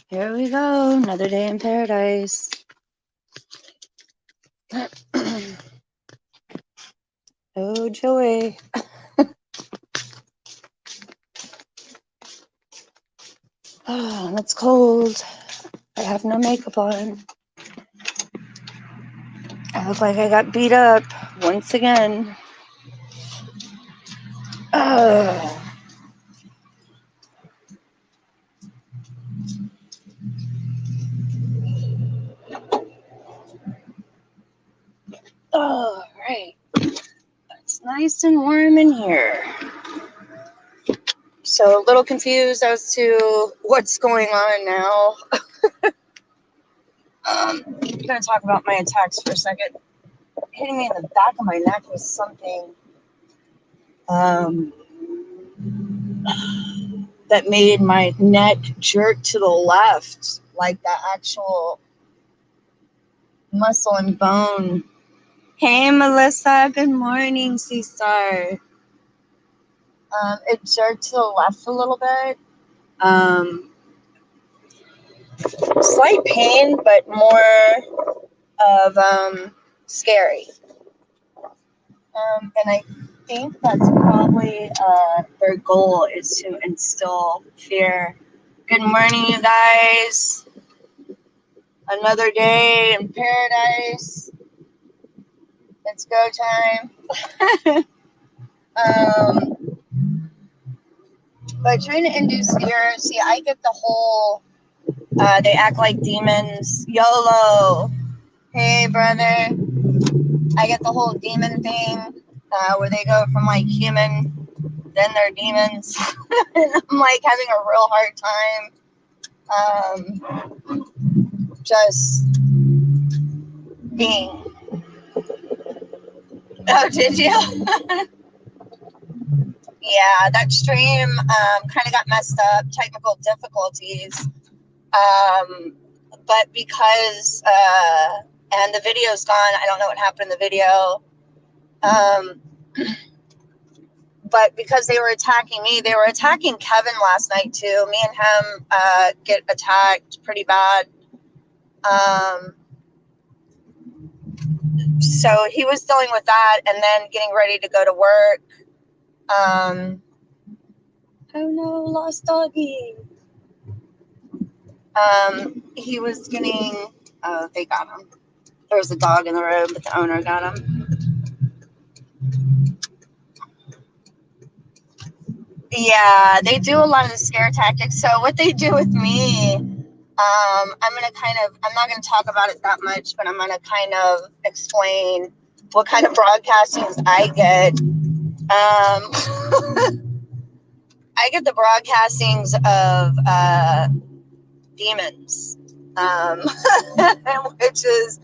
Here we go, another day in paradise. Oh, joy. Oh, it's cold. I have no makeup on. I look like I got beat up once again. Oh. All right. It's nice and warm in here. So a little confused as to what's going on now. I'm going to talk about my attacks for a second. Hitting me in the back of my neck was something that made my neck jerk to the left, like that actual muscle and bone. Hey, Melissa. Good morning, C-Star. It jerked to the left a little bit. Slight pain, but more of scary. And I think that's probably their goal is to instill fear. Good morning, you guys. Another day in paradise. It's go time. But trying to induce fear. See, I get the whole they act like demons. YOLO. Hey, brother. I get the whole demon thing where they go from like human, then they're demons. And I'm like having a real hard time just being. Oh, did you? Yeah, that stream kind of got messed up, technical difficulties. But because, and the video's gone, I don't know what happened in the video. But because they were attacking me, they were attacking Kevin last night too. Me and him get attacked pretty bad. So he was dealing with that and then getting ready to go to work. Oh no, lost doggy. He was getting, oh, they got him. There was a dog in the room, but the owner got him. Yeah, they do a lot of the scare tactics. So what they do with me, I'm not going to talk about it that much, but I'm going to kind of explain what kind of broadcastings I get. I get the broadcastings of demons, which is,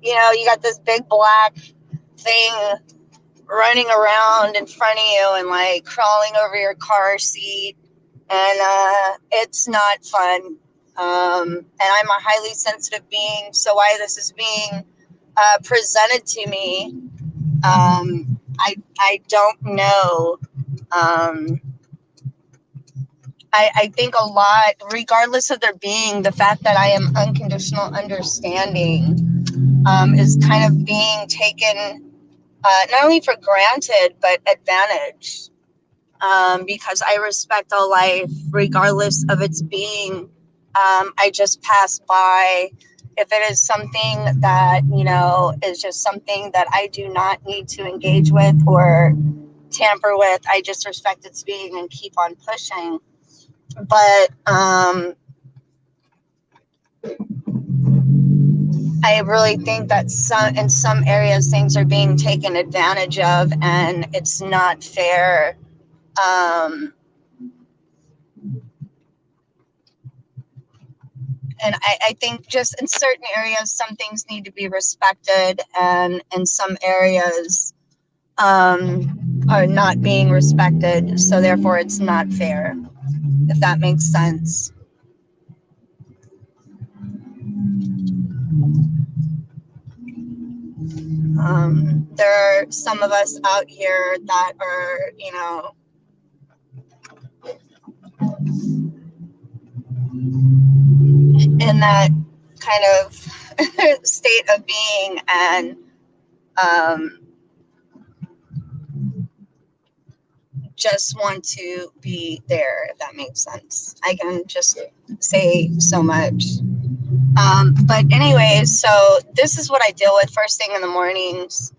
you got this big black thing running around in front of you and like crawling over your car seat, and it's not fun. And I'm a highly sensitive being, so why this is being presented to me, I don't know. I think a lot, regardless of their being, the fact that I am unconditional understanding is kind of being taken not only for granted, but advantage. Because I respect all life, regardless of its being. I just pass by. If it is something that, is just something that I do not need to engage with or tamper with, I just respect its being and keep on pushing. But I really think that in some areas things are being taken advantage of, and it's not fair. And I think just in certain areas, some things need to be respected, and in some areas are not being respected. So therefore, it's not fair, if that makes sense. There are some of us out here that are, in that kind of state of being, and just want to be there, if that makes sense. I can just say so much. But anyways, so this is what I deal with first thing in the mornings,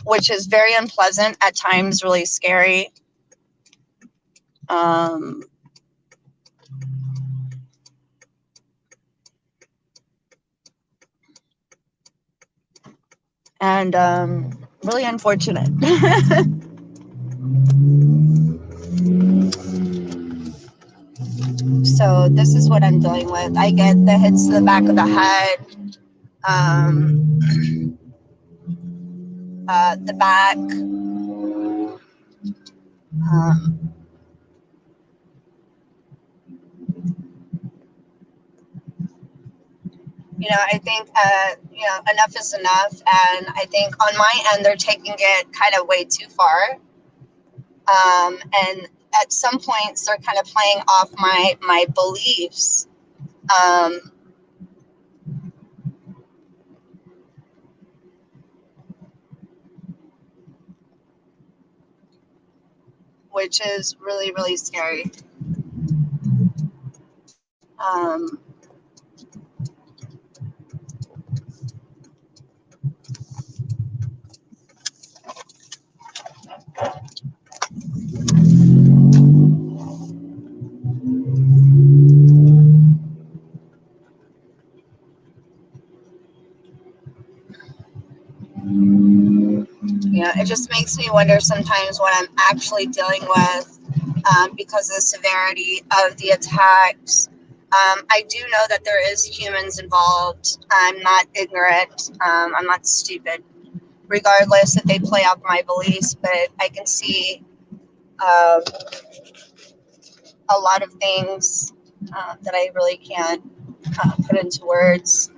which is very unpleasant, at times really scary. And really unfortunate. So this is what I'm dealing with. I get the hits to the back of the head, the back, I think, enough is enough. And I think on my end, they're taking it kind of way too far. And at some points, they're kind of playing off my beliefs. Which is really, really scary. It just makes me wonder sometimes what I'm actually dealing with, because of the severity of the attacks. I do know that there is humans involved. I'm not ignorant. I'm not stupid, regardless if they play off my beliefs. But I can see a lot of things that I really can't put into words.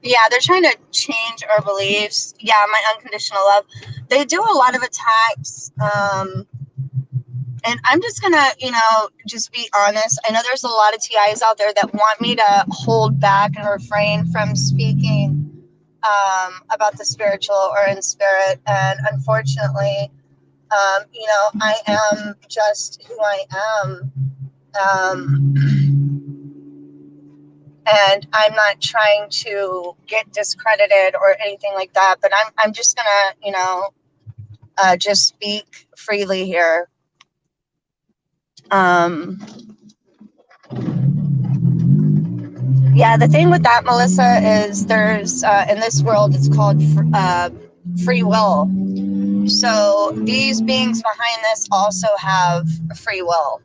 Yeah, they're trying to change our beliefs. Yeah, my unconditional love. They do a lot of attacks. And I'm just gonna, just be honest. I know there's a lot of TIs out there that want me to hold back and refrain from speaking about the spiritual or in spirit. And unfortunately, I am just who I am. And I'm not trying to get discredited or anything like that, but I'm just gonna, just speak freely here. Yeah, the thing with that, Melissa, is there's in this world it's called free will. So these beings behind this also have free will.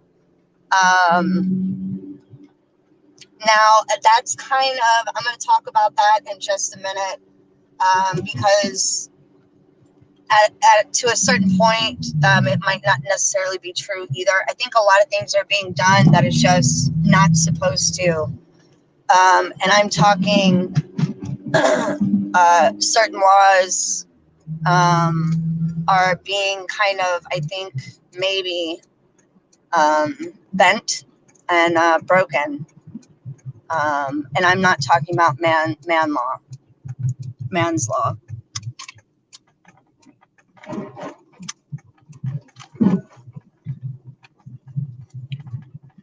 Now that's kind of, I'm going to talk about that in just a minute, because to a certain point, it might not necessarily be true either. I think a lot of things are being done that is just not supposed to. And I'm talking certain laws are being kind of, I think, maybe bent and broken. And I'm not talking about man's law.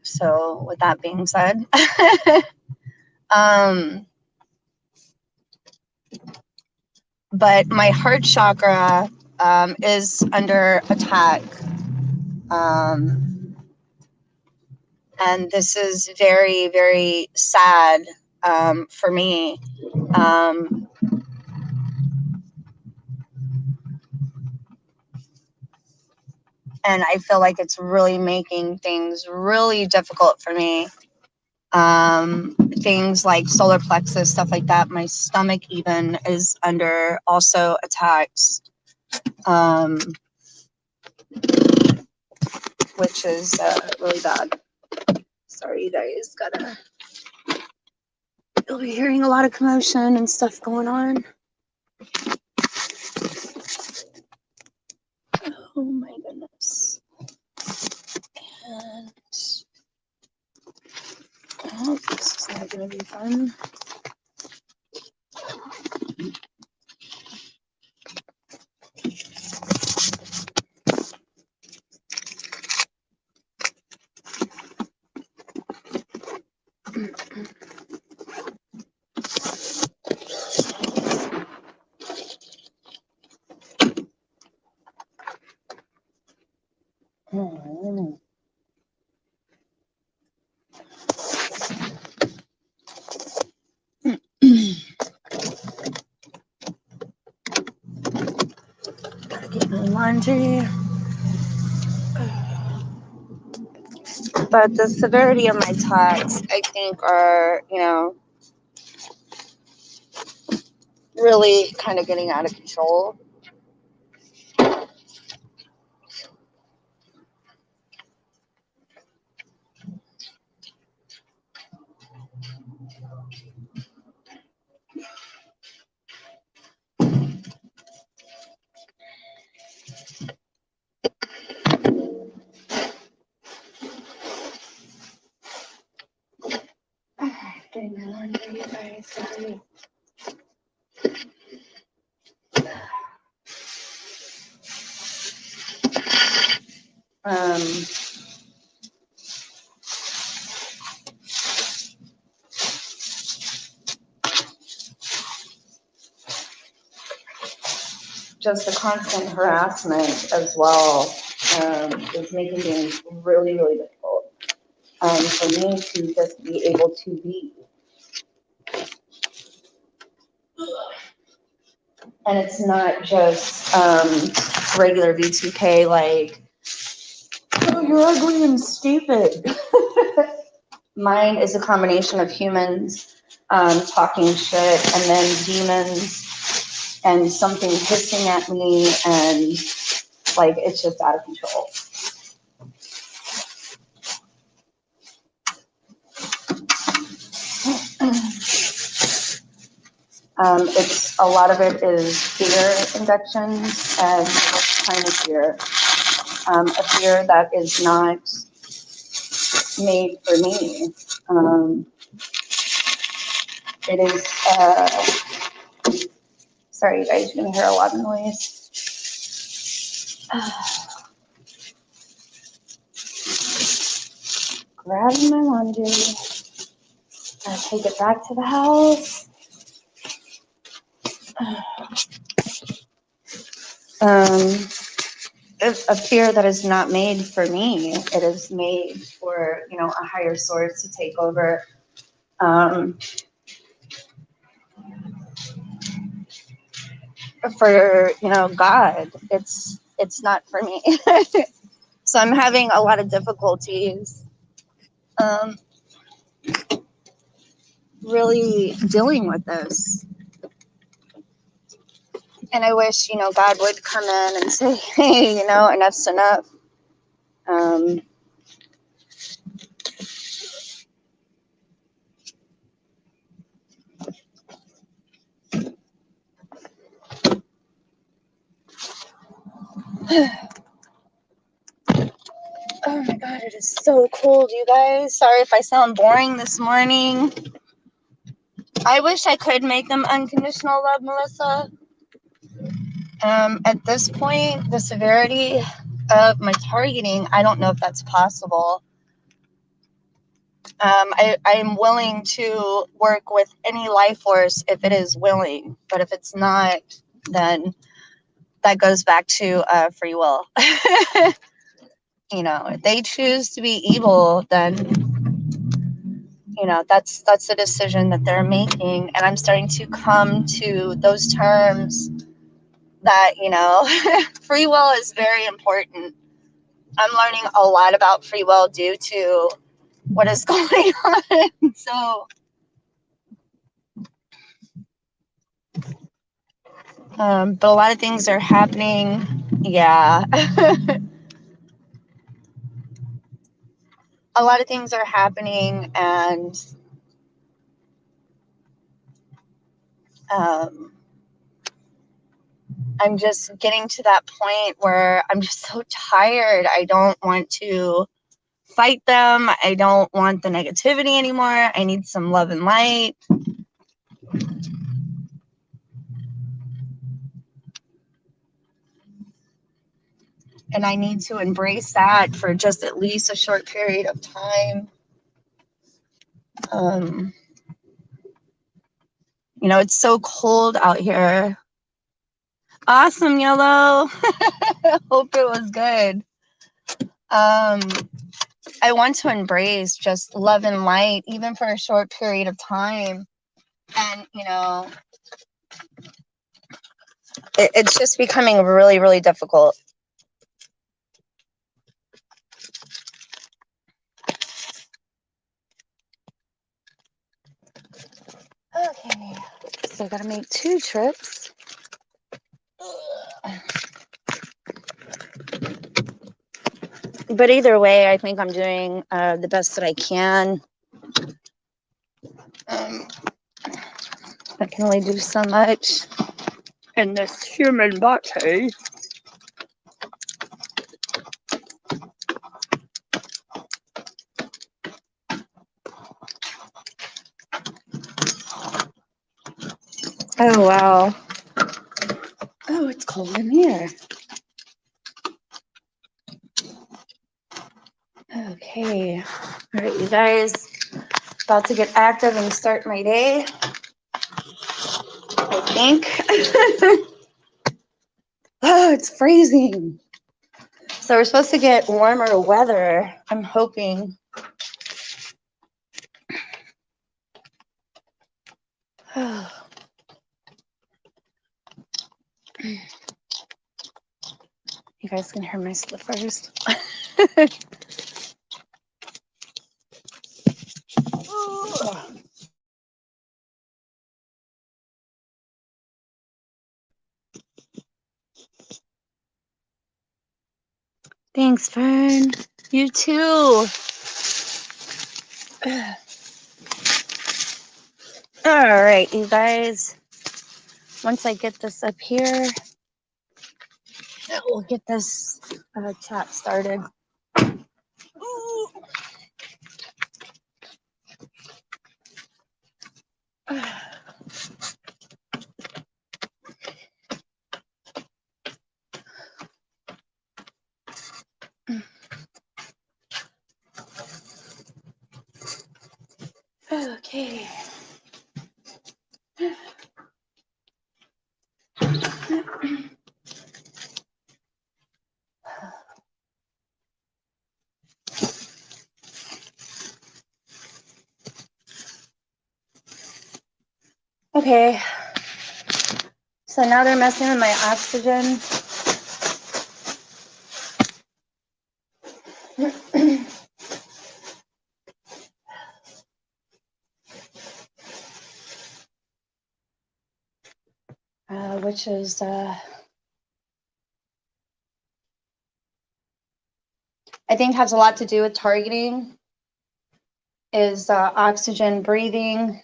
So with that being said, but my heart chakra is under attack. And this is very, very sad for me. And I feel like it's really making things really difficult for me. Things like solar plexus, stuff like that. My stomach even is under also attacks, which is really bad. Sorry, you guys, gotta. You'll be hearing a lot of commotion and stuff going on. Oh my goodness. And oh, this is not going to be fun. Gotta get my laundry. But the severity of my talks, I think, are, really kind of getting out of control. Getting my laundry, you guys. Sorry. Just the constant harassment as well is making things really, really difficult for me to just be able to be. And it's not just regular V2K like, oh, you're ugly and stupid. Mine is a combination of humans talking shit and then demons and something hissing at me, and like it's just out of control. It's a lot of it is fear injections and kind of fear. A fear that is not made for me. It is, sorry you guys, you're gonna hear a lot of noise. Grabbing my laundry. I'll take it back to the house. It's a fear that is not made for me. It is made for, a higher source to take over. For, God. It's not for me. So I'm having a lot of difficulties really dealing with this. And I wish, God would come in and say, hey, enough's enough. Oh my God, it is so cold, you guys. Sorry if I sound boring this morning. I wish I could make them unconditional love, Melissa. At this point, the severity of my targeting, I don't know if that's possible. I'm willing to work with any life force if it is willing, but if it's not, then that goes back to free will. If they choose to be evil, then that's a decision that they're making, and I'm starting to come to those terms that free will is very important. I'm learning a lot about free will due to what is going on. So but a lot of things are happening. Yeah. A lot of things are happening, and I'm just getting to that point where I'm just so tired. I don't want to fight them. I don't want the negativity anymore. I need some love and light. And I need to embrace that for just at least a short period of time. You know, it's so cold out here. Awesome, Yellow. Hope it was good. I want to embrace just love and light, even for a short period of time. And, you know, it's just becoming really, really difficult. Okay, so I gotta make 2 trips. But either way, I think I'm doing the best that I can. I can only do so much in this human body. Oh, wow. Oh, it's cold in here. Okay. All right, you guys. About to get active and start my day. I think. Oh, it's freezing. So we're supposed to get warmer weather. I'm hoping. You guys can hear my slippers. Thanks, Fern. You too. All right, you guys. Once I get this up here, we'll get this chat started. Okay. Okay. So now they're messing with my oxygen. Which is I think has a lot to do with targeting, is oxygen breathing.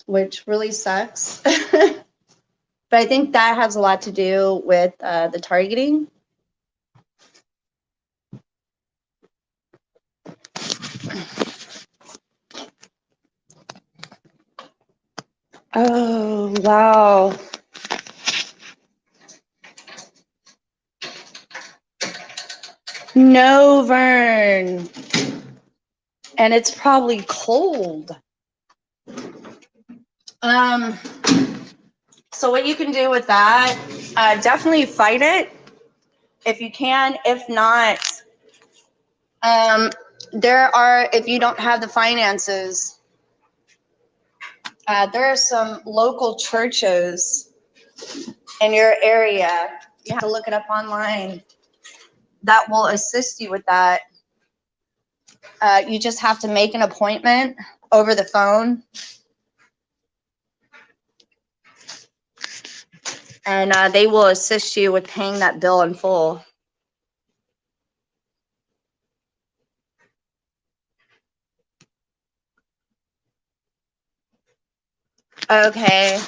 Which really sucks. But I think that has a lot to do with the targeting. Oh, wow. No, Vern. And it's probably cold. So what you can do with that, definitely fight it if you can. If not, if you don't have the finances, there are some local churches in your area. You have to look it up online that will assist you with that. You just have to make an appointment over the phone. And they will assist you with paying that bill in full. Okay.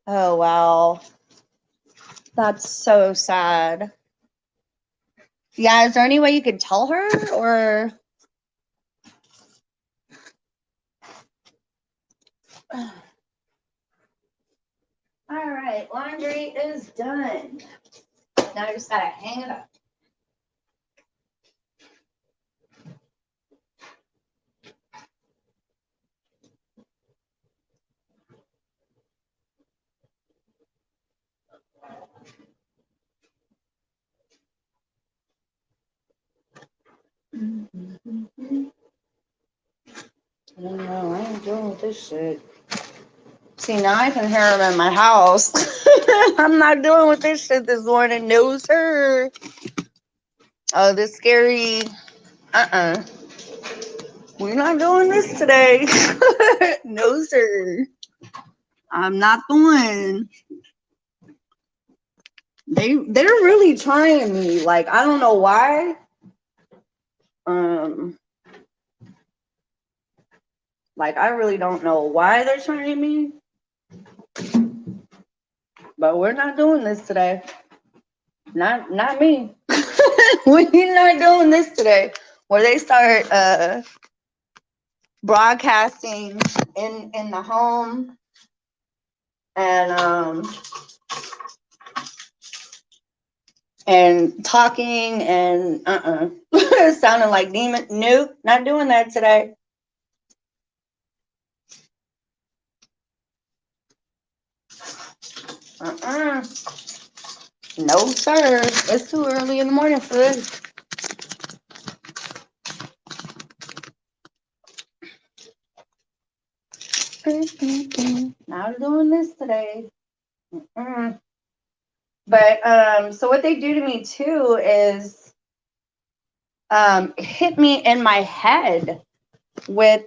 Oh, wow. That's so sad. Yeah, is there any way you could tell her or? All right, laundry is done. Now I just gotta hang it up. I don't know, I ain't dealing with this shit. See, now I can hear them in my house. I'm not dealing with this shit this morning. No, sir. Oh, this scary. We're not doing this today. No, sir. I'm not the one. They're really trying me. Like, I don't know why. Like, I really don't know why they're trying me. But we're not doing this today. Not me. We're not doing this today. Where they start broadcasting in the home and talking and sounding like demon. Nope, not doing that today. No, sir. It's too early in the morning for this. Not doing this today. But so what they do to me too is hit me in my head with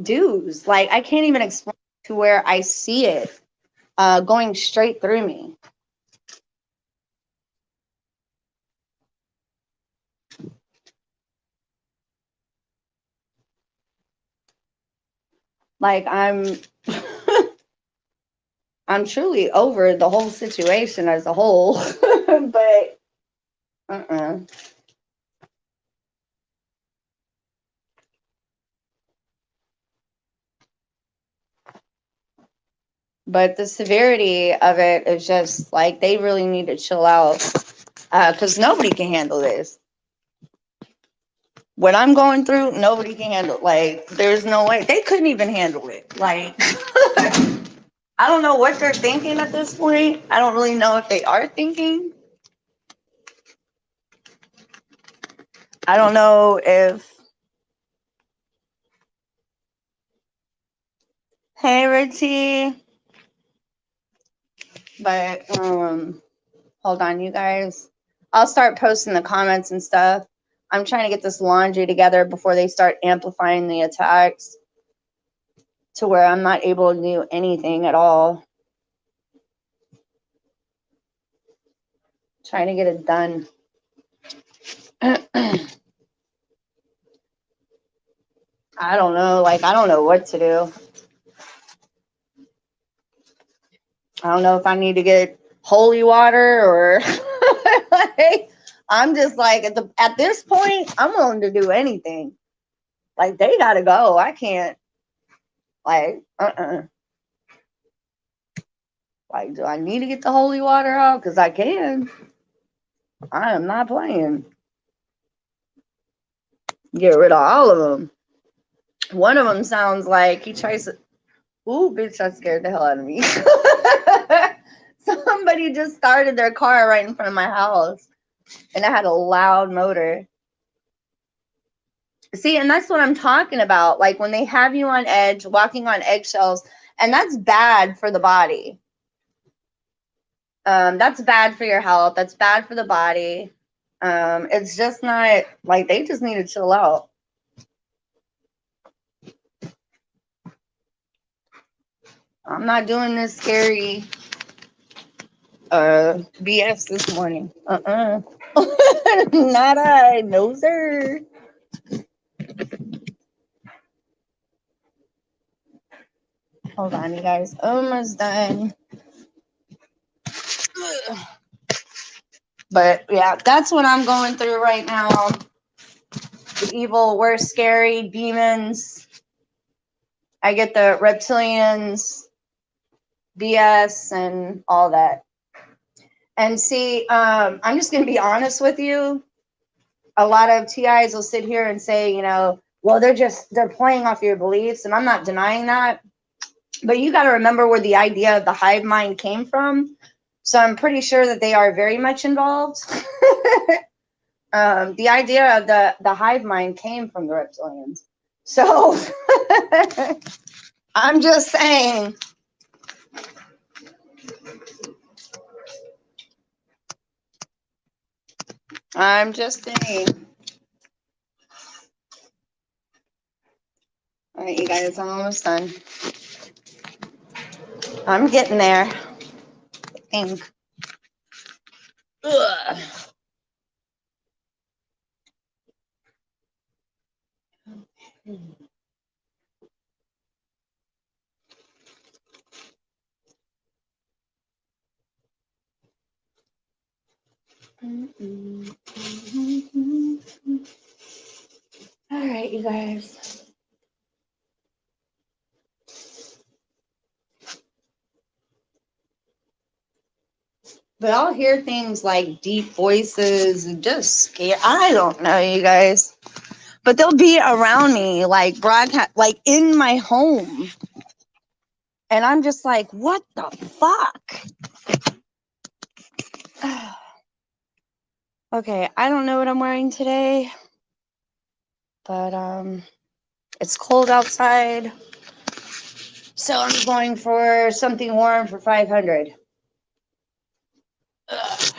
dues. Like, I can't even explain to where I see it going straight through me. Like, I'm truly over the whole situation as a whole. But But the severity of it is just like they really need to chill out because nobody can handle this. What I'm going through, nobody can handle. Like, there's no way they couldn't even handle it. Like, I don't know what they're thinking at this point. I don't really know if they are thinking. I don't know if. Hey, Richie. But hold on, you guys. I'll start posting the comments and stuff. I'm trying to get this laundry together before they start amplifying the attacks to where I'm not able to do anything at all. Trying to get it done. I don't know. Like, I don't know what to do. I don't know if I need to get holy water or like, I'm just like at this point, I'm willing to do anything. Like, they gotta go. I can't. Like, Like, do I need to get the holy water out? Because I can. I am not playing. Get rid of all of them. One of them sounds like he tries to. Ooh, bitch, that scared the hell out of me. Somebody just started their car right in front of my house, and it had a loud motor. See, and that's what I'm talking about. Like, when they have you on edge, walking on eggshells, and that's bad for the body. That's bad for your health. That's bad for the body. It's just not, like, they just need to chill out. I'm not doing this scary BS this morning. Not I. No, sir. Hold on, you guys. Almost done. But yeah, that's what I'm going through right now. The evil, worst, scary demons. I get the reptilians, BS, and all that. And see, I'm just going to be honest with you. A lot of TIs will sit here and say, you know, well, they're playing off your beliefs. And I'm not denying that. But you got to remember where the idea of the hive mind came from. So I'm pretty sure that they are very much involved. The idea of the hive mind came from the reptilians. So I'm just saying. I'm just saying. All right, you guys, I'm almost done. I'm getting there. I think. Ugh. All right, you guys. But I'll hear things like deep voices and just scare. I don't know, you guys. But they'll be around me, like broadcast, like in my home. And I'm just like, what the fuck? Okay, I don't know what I'm wearing today. But it's cold outside. So I'm going for something warm for 500. Ugh.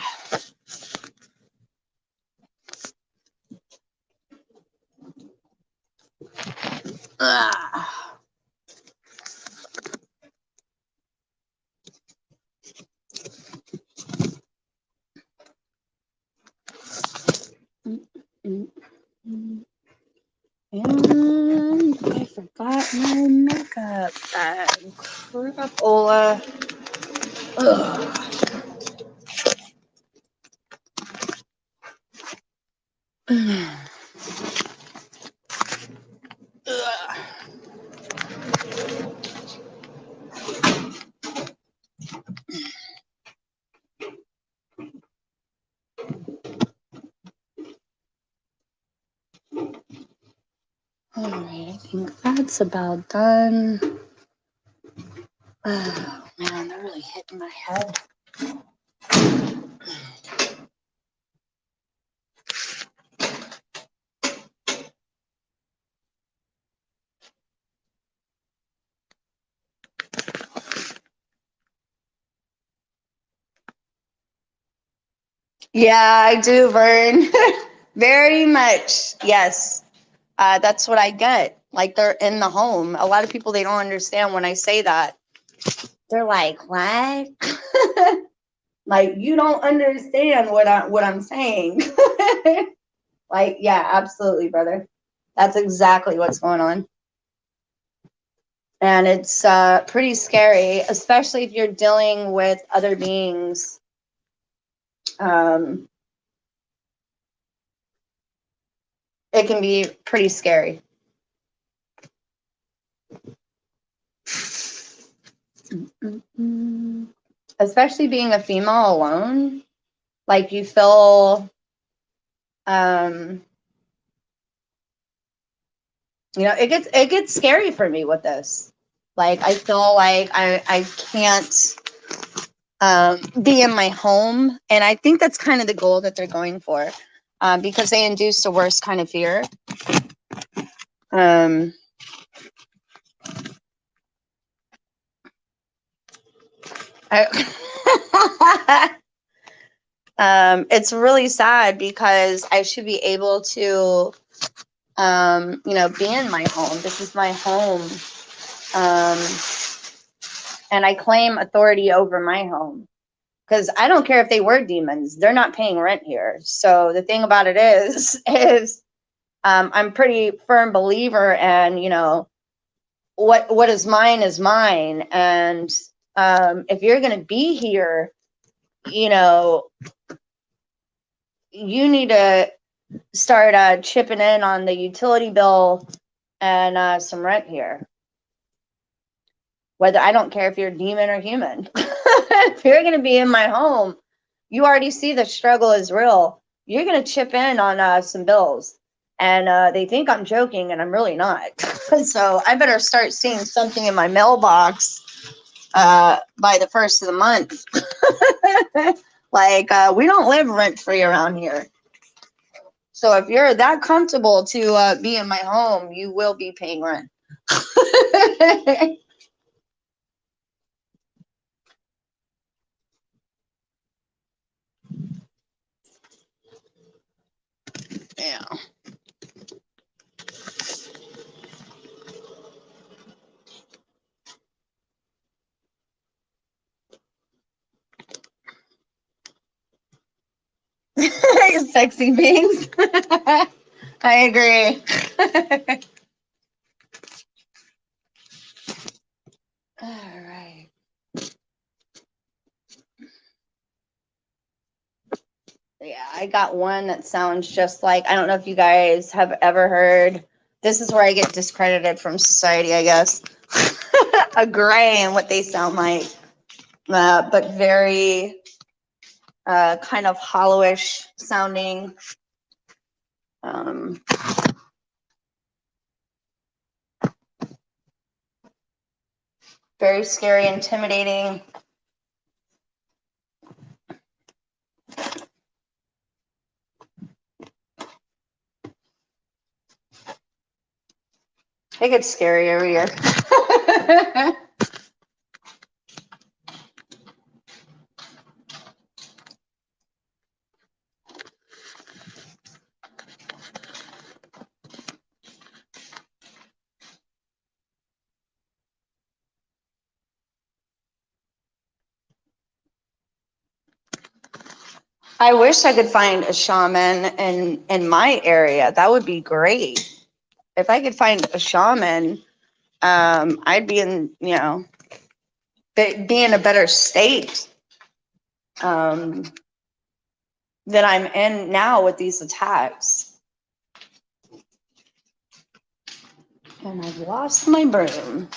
Ugh. And I forgot my makeup bag. Crapola. Ugh. Ugh. All right, I think that's about done. Oh man, they're really hitting my head. Yeah, I do, Vern. Very much. Yes. That's what I get. Like they're in the home. A lot of people, they don't understand when I say that. They're like, what? Like you don't understand what I'm saying. Like, yeah, absolutely, brother. That's exactly what's going on. And it's pretty scary, especially if you're dealing with other beings. It can be pretty scary. Especially being a female alone. Like you feel, you know, it gets scary for me with this. Like I feel like I can't be in my home, and I think that's kind of the goal that they're going for, because they induce the worst kind of fear. It's really sad because I should be able to, you know, be in my home. This is my home. And I claim authority over my home because I don't care if they were demons, they're not paying rent here. So the thing about it is I'm pretty firm believer, and what is mine is mine. And if you're going to be here, you need to start chipping in on the utility bill and some rent here. Whether, I don't care if you're a demon or human. If you're going to be in my home, you already see the struggle is real. You're going to chip in on some bills. And they think I'm joking, and I'm really not. So I better start seeing something in my mailbox by the first of the month. We don't live rent free around here. So if you're that comfortable to be in my home, you will be paying rent. Yeah. Sexy beings. I agree. All right. Yeah, I got one that sounds just like, I don't know if you guys have ever heard. This is where I get discredited from society, I guess. A gray and what they sound like, but very kind of hollowish sounding. Very scary, intimidating. It gets scary every year. I wish I could find a shaman in my area. That would be great. If I could find a shaman, I'd be be in a better state than I'm in now with these attacks. And I've lost my broom.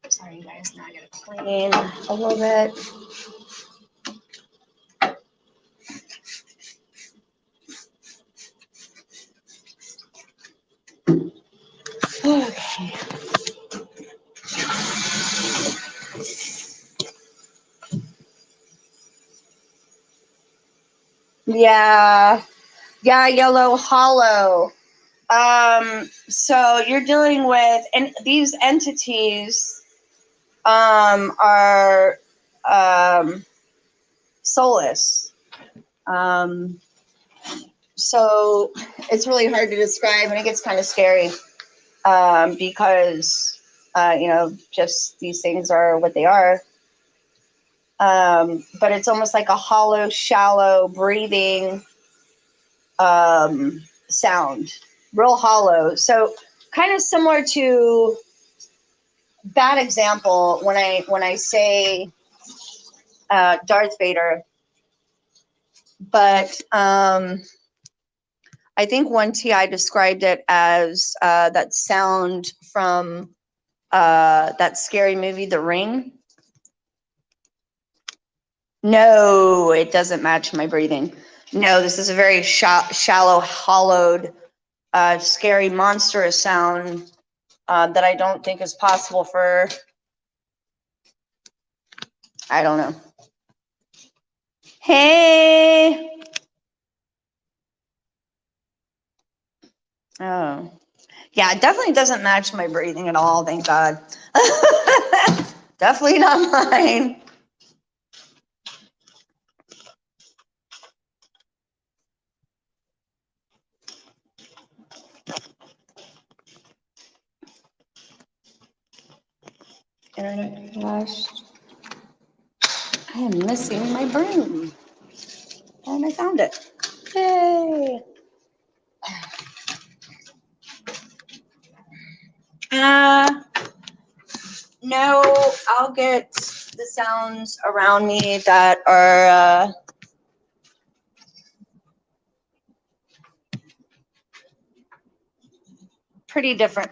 Sorry, you guys. Now I gotta clean a little bit. Okay. Yeah, Yellow Hollow. So you're dealing with, and these entities are soulless. So it's really hard to describe, and it gets kind of scary because just these things are what they are. But it's almost like a hollow, shallow breathing sound, real hollow. So kind of similar to, bad example, when I say Darth Vader, but I think one TI described it as that sound from that scary movie, The Ring. No, it doesn't match my breathing. No, this is a very shallow, hollowed, scary, monstrous sound that I don't think is possible for, I don't know. Hey. Oh. Yeah, it definitely doesn't match my breathing at all, thank God. Definitely not mine. Internet crashed. I am missing my broom. And I found it. Yay! No, I'll get the sounds around me that are pretty different.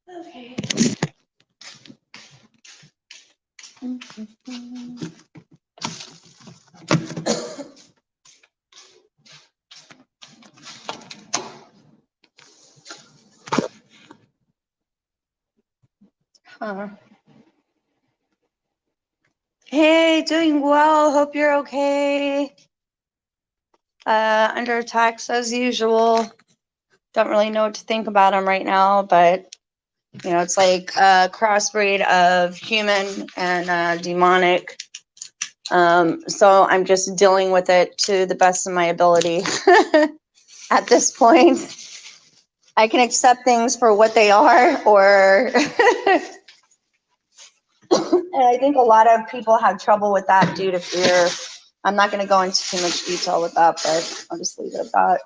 Okay. Huh. Hey, doing well. Hope you're okay. Under attacks as usual. Don't really know what to think about them right now, but you know, it's like a crossbreed of human and demonic. So I'm just dealing with it to the best of my ability at this point. I can accept things for what they are, or and I think a lot of people have trouble with that due to fear. I'm not going to go into too much detail with that, but I'll just leave it at that.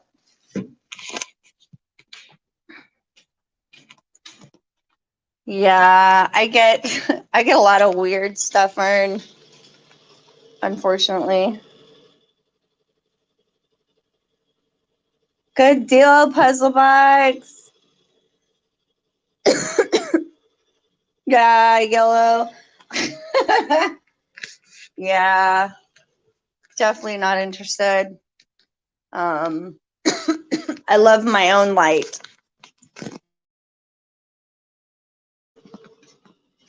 Yeah, I get I get a lot of weird stuff, Ern, unfortunately. Good deal, Puzzle Box. Yeah, yellow. Yeah, definitely not interested. I love my own light.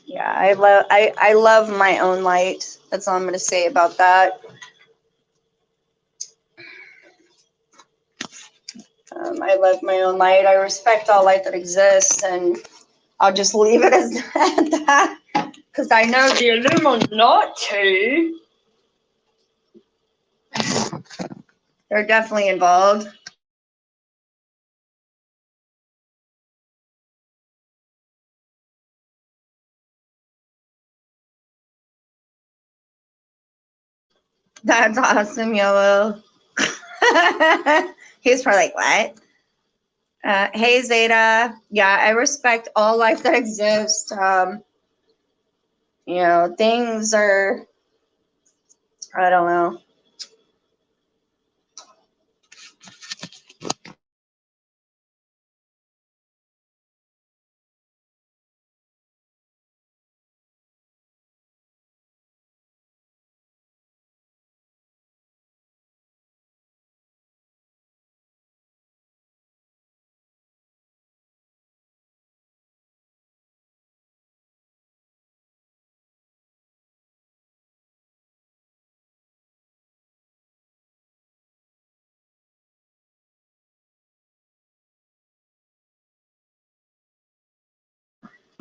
Yeah, I love my own light. That's all I'm gonna say about that. I love my own light. I respect all light that exists, and I'll just leave it as that because I know the Illuminati. They're definitely involved. That's awesome, Yellow. He's probably like, what? Hey, Zeta. Yeah, I respect all life that exists. You know, things are, I don't know.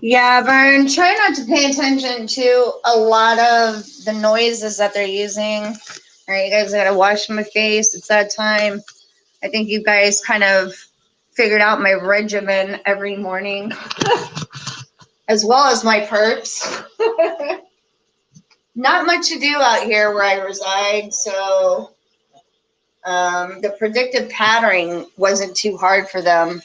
Yeah, Vern, try not to pay attention to a lot of the noises that they're using. All right, you guys gotta wash my face. It's that time. I think you guys kind of figured out my regimen every morning, as well as my perps. Not much to do out here where I reside, so the predictive patterning wasn't too hard for them.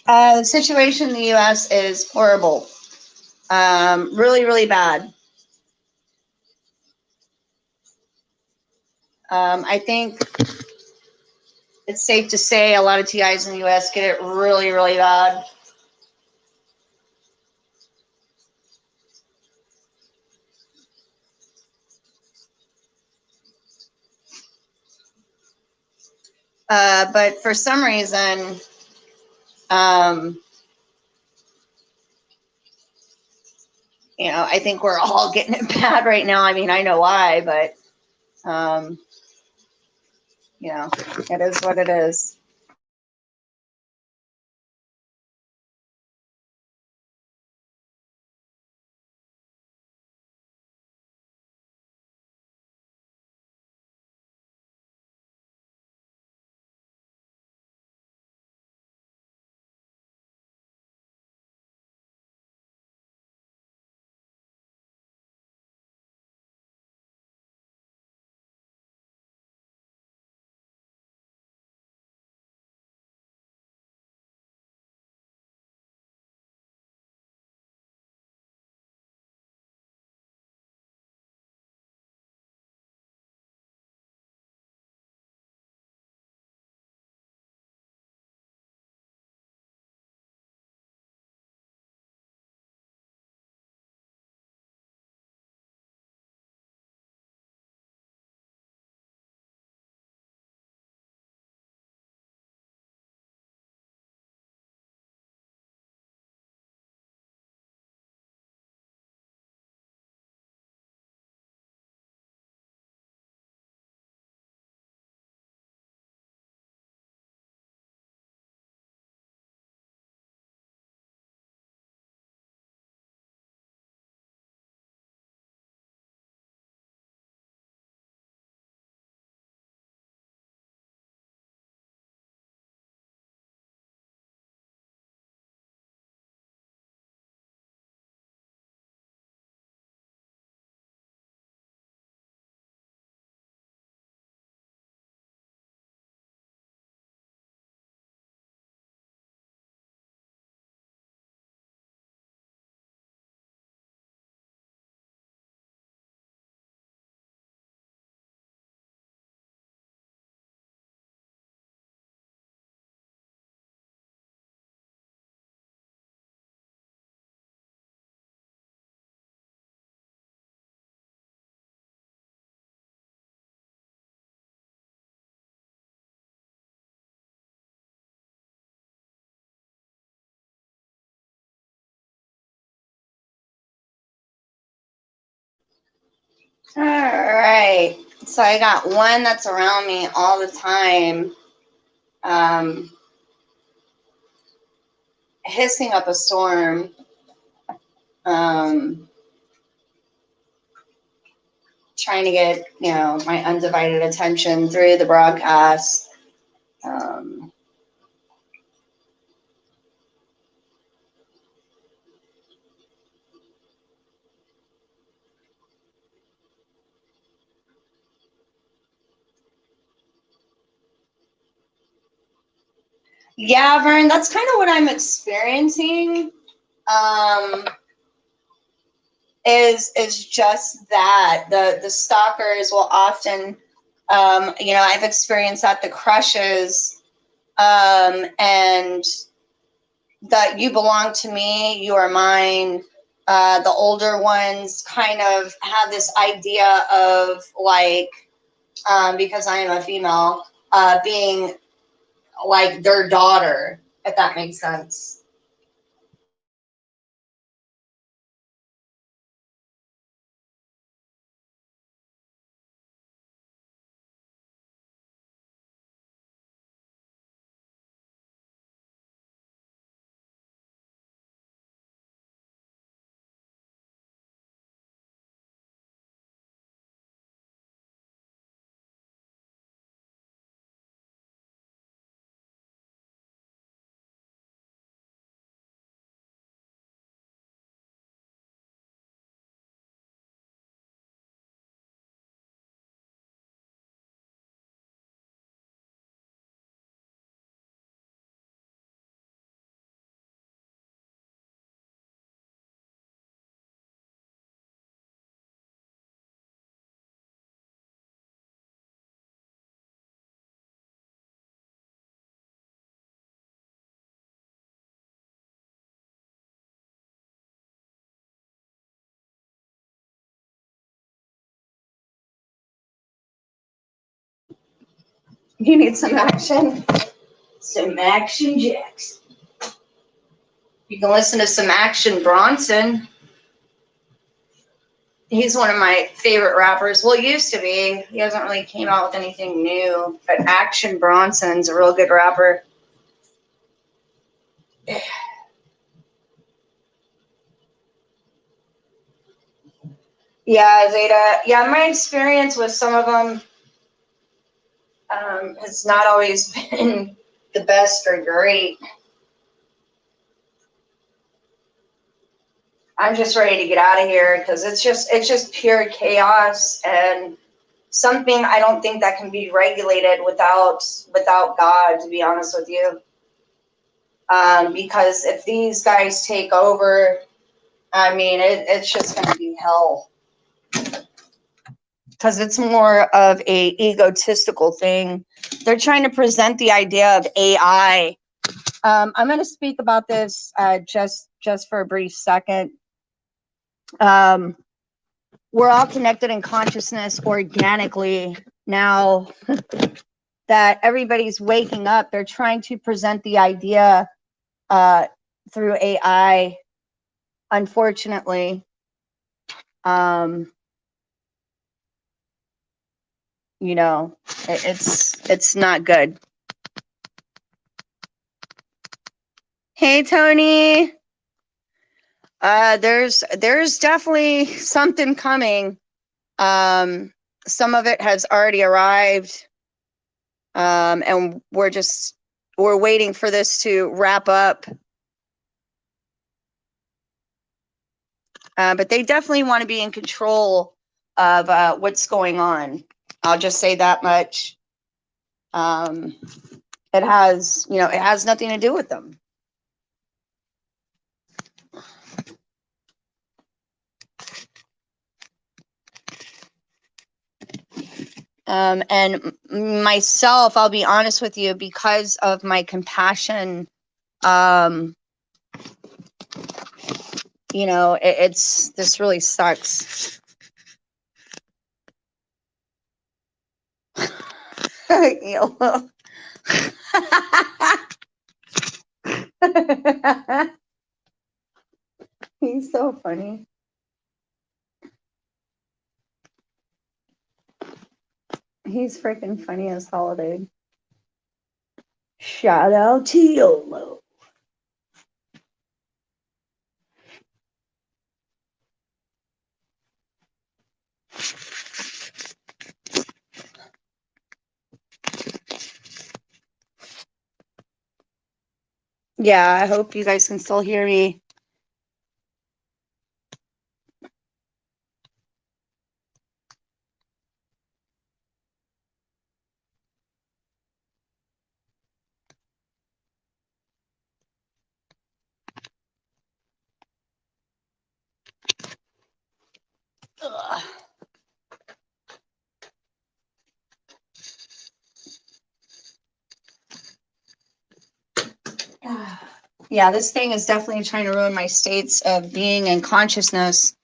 The situation in the U.S. is horrible. Really, really bad. I think it's safe to say a lot of TIs in the U.S. get it really, really bad. But for some reason, I think we're all getting it bad right now. I mean, I know why, but it is what it is. All right. So I got one that's around me all the time, hissing up a storm. Trying to get, my undivided attention through the broadcast. Yeah, Vern, that's kind of what I'm experiencing. Um, is just that the stalkers will often, I've experienced that the crushes, and that you belong to me, you are mine. The older ones kind of have this idea of like, because I am a female, being like their daughter, if that makes sense. You need some action? Some Action Jackson. You can listen to some Action Bronson. He's one of my favorite rappers. Well, used to be. He hasn't really came out with anything new. But Action Bronson's a real good rapper. Yeah, Zeta. Yeah, my experience with some of them has not always been the best or great. I'm just ready to get out of here because it's just pure chaos and something I don't think that can be regulated without God, to be honest with you. Because if these guys take over, I mean, it's just going to be hell. Because it's more of a egotistical thing. They're trying to present the idea of AI. I'm going to speak about this just for a brief second. We're all connected in consciousness organically. Now that everybody's waking up, they're trying to present the idea through AI. Unfortunately, you know, it's not good. Hey, Tony. There's definitely something coming. Some of it has already arrived, and we're waiting for this to wrap up. But they definitely want to be in control of what's going on. I'll just say that much. It has nothing to do with them. And myself, I'll be honest with you, because of my compassion, you know, this really sucks. Yellow. He's so funny. He's freaking funny as holiday. Shout out to YOLO. Yeah, I hope you guys can still hear me. Ugh. Yeah, this thing is definitely trying to ruin my states of being and consciousness,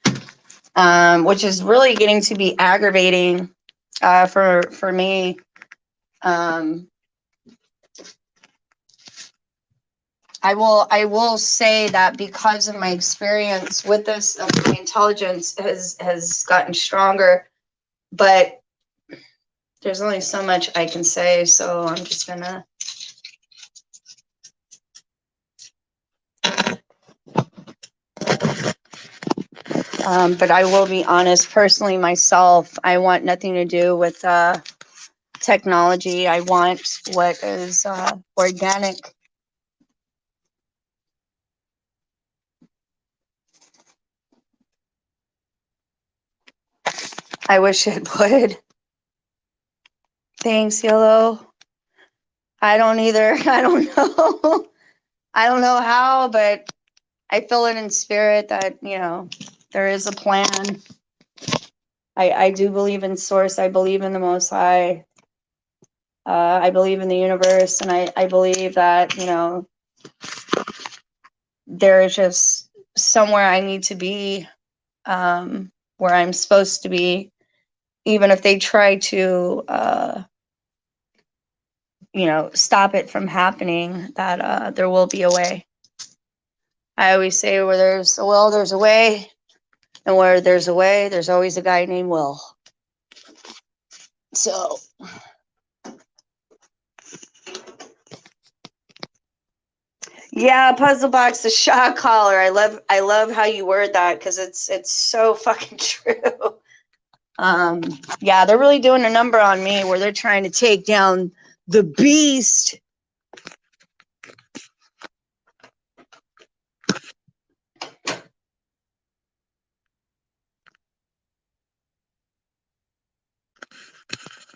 which is really getting to be aggravating for me. I will say that because of my experience with this, my intelligence has gotten stronger, but there's only so much I can say, so I'm just gonna. But I will be honest, personally, myself, I want nothing to do with technology. I want what is organic. I wish it would. Thanks, Yellow. I don't either. I don't know. I don't know how, but I feel it in spirit that, you know, there is a plan. I do believe in source. I believe in the Most High. I believe in the universe, and I believe that, you know, there is just somewhere I need to be, where I'm supposed to be, even if they try to stop it from happening, that there will be a way. I always say where there's a will, there's a way. And where there's a way, there's always a guy named Will. So, yeah, puzzle box, the shot collar. I love how you word that, because it's so fucking true. Yeah, they're really doing a number on me where they're trying to take down the beast.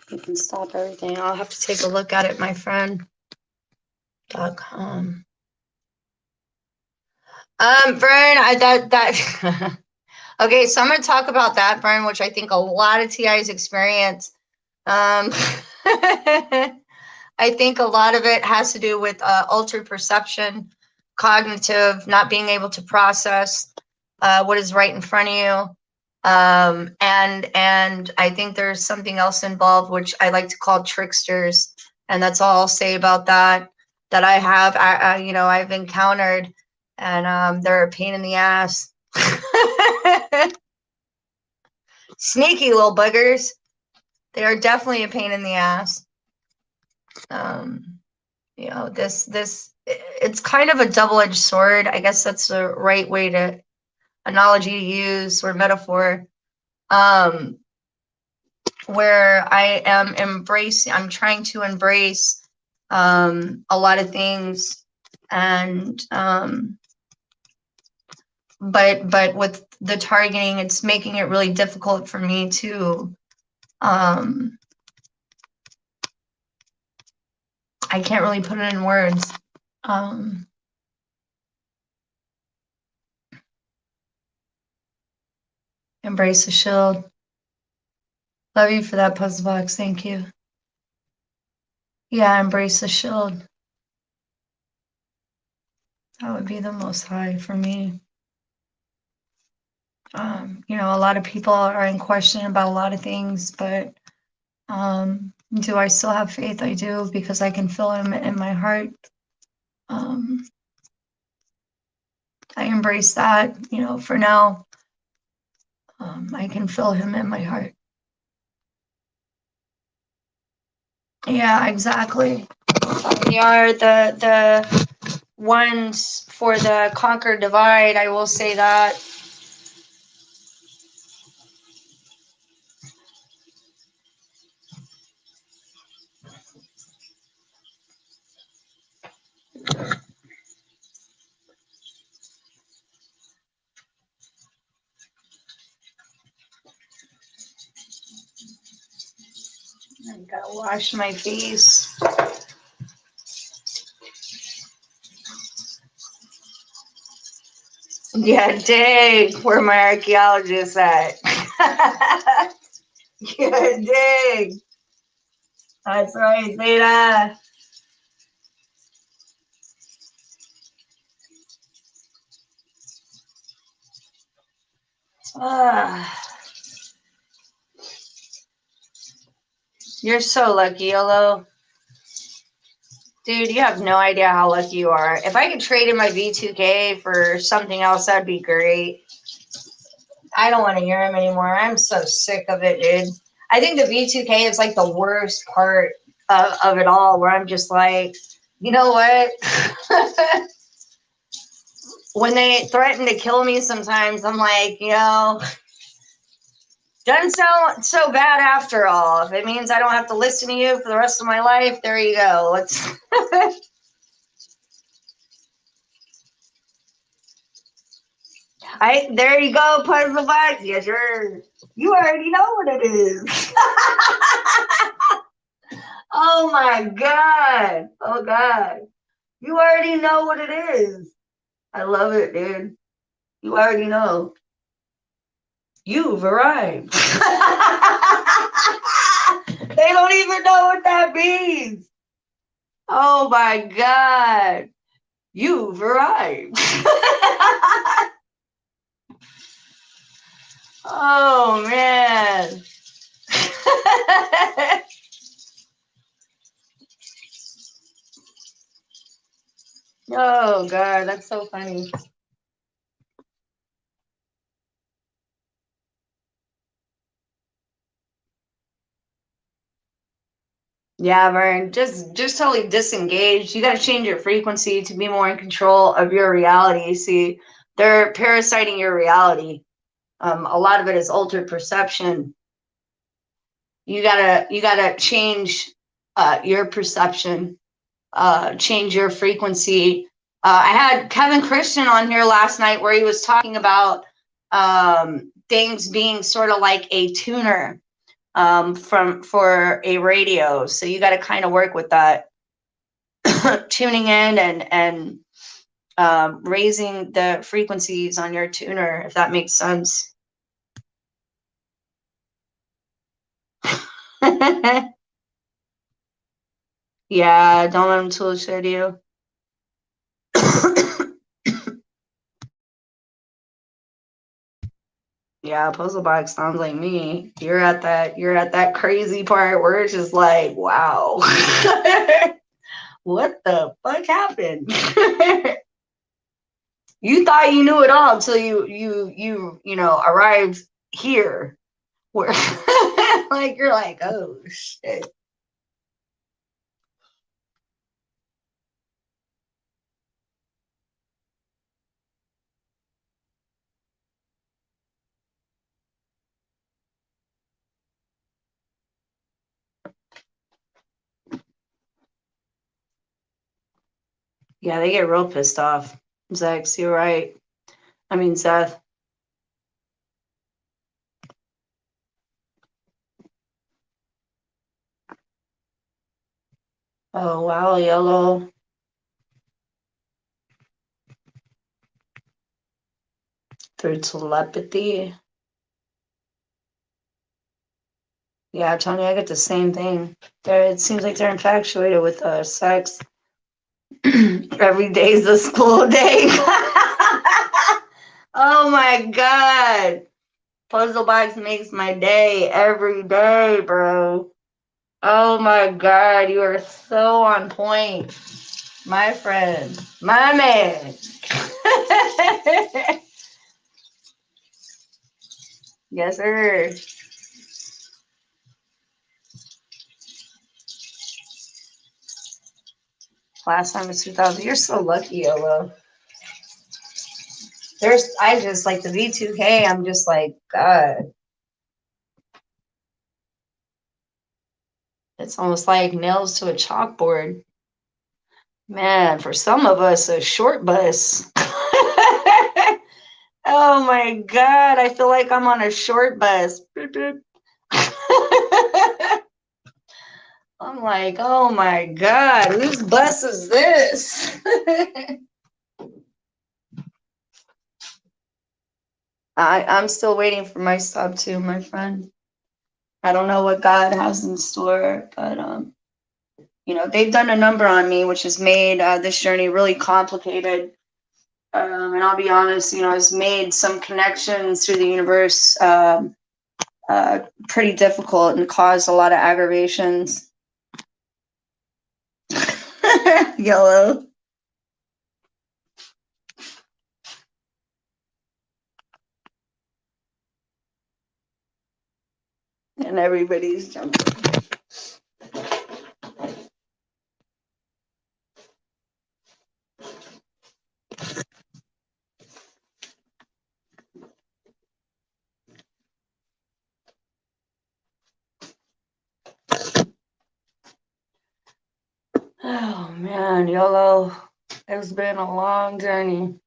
You can stop everything. I'll have to take a look at it, my friend.com. Vern, okay, so I'm going to talk about that, Vern, which I think a lot of TIs experience. I think a lot of it has to do with altered perception, cognitive, not being able to process what is right in front of you. And I think there's something else involved, which I like to call tricksters. And that's all I'll say about that I have, I've encountered, and they're a pain in the ass. Sneaky little buggers. They are definitely a pain in the ass. This it's kind of a double-edged sword. I guess that's the right way to analogy to use, or metaphor. Where I'm trying to embrace a lot of things, and but with the targeting, it's making it really difficult for me to I can't really put it in words. Embrace the shield. Love you for that, puzzle box. Thank you. Yeah, embrace the shield. That would be the most high for me. A lot of people are in question about a lot of things, but do I still have faith? I do, because I can feel him in my heart. I embrace that, for now. I can feel him in my heart. Yeah, exactly. We are the ones for the conquered divide. I will say that. I gotta wash my face. Yeah, dang, where my archaeologist at? Yeah, dang. That's right, Zeta. You're so lucky, Yolo. Dude, you have no idea how lucky you are. If I could trade in my V2K for something else, that'd be great. I don't want to hear him anymore. I'm so sick of it, dude. I think the V2K is like the worst part of it all, where I'm just like, you know what? When they threaten to kill me sometimes, I'm like, doesn't sound so bad after all. If it means I don't have to listen to you for the rest of my life, there you go. Let's there you go, puzzle box. Yes, sir. You already know what it is. Oh my God. Oh God. You already know what it is. I love it, dude. You already know. You've arrived. They don't even know what that means. Oh my God. You've arrived. Oh man. Oh God, that's so funny. Yeah, Vern, just totally disengaged. You got to change your frequency to be more in control of your reality. See, they're parasiting your reality. A lot of it is altered perception. You gotta change your perception, change your frequency. I had Kevin Christian on here last night where he was talking about things being sort of like a tuner for a radio. So you got to kind of work with that, tuning in and raising the frequencies on your tuner, if that makes sense. Yeah, don't let them tool shed you. Yeah, puzzle box sounds like me. You're at that crazy part where it's just like, wow. What the fuck happened? You thought you knew it all until you arrived here where like you're like, oh shit. Yeah, they get real pissed off. Zex, you're right. I mean, Seth. Oh, wow, yellow. Through telepathy. Yeah, Tony, I get the same thing. It seems like they're infatuated with sex. Every day is a school day. Oh my God. Puzzle box makes my day every day, bro. Oh my God, you are so on point, my friend, my man. Yes, sir. Last time was 2000. You're so lucky, Yolo. I just like the V2K. I'm just like, God. It's almost like nails to a chalkboard. Man, for some of us, a short bus. Oh my God, I feel like I'm on a short bus. I'm like, oh my God, whose bus is this? I'm still waiting for my sub too, my friend. I don't know what God has in store, but they've done a number on me, which has made this journey really complicated. And I'll be honest, it's made some connections through the universe pretty difficult and caused a lot of aggravations. Yellow. And everybody's jumping. Oh man, YOLO. It's been a long journey.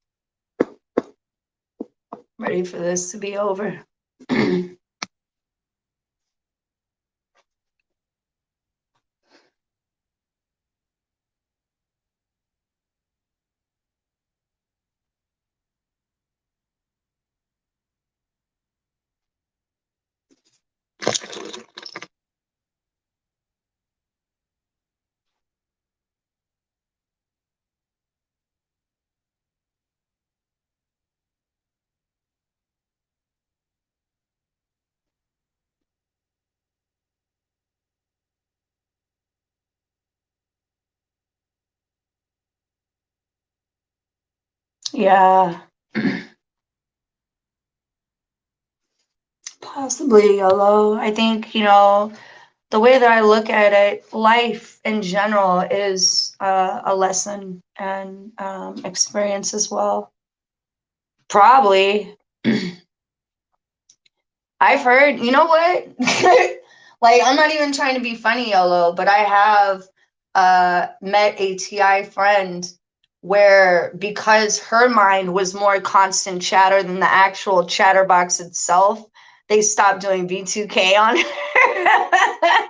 Ready for this to be over. Yeah. Possibly, YOLO. I think, the way that I look at it, life in general is a lesson and experience as well. Probably. I've heard, you know what? Like, I'm not even trying to be funny, YOLO, but I have met a TI friend where because her mind was more constant chatter than the actual chatterbox itself, they stopped doing V2K on her.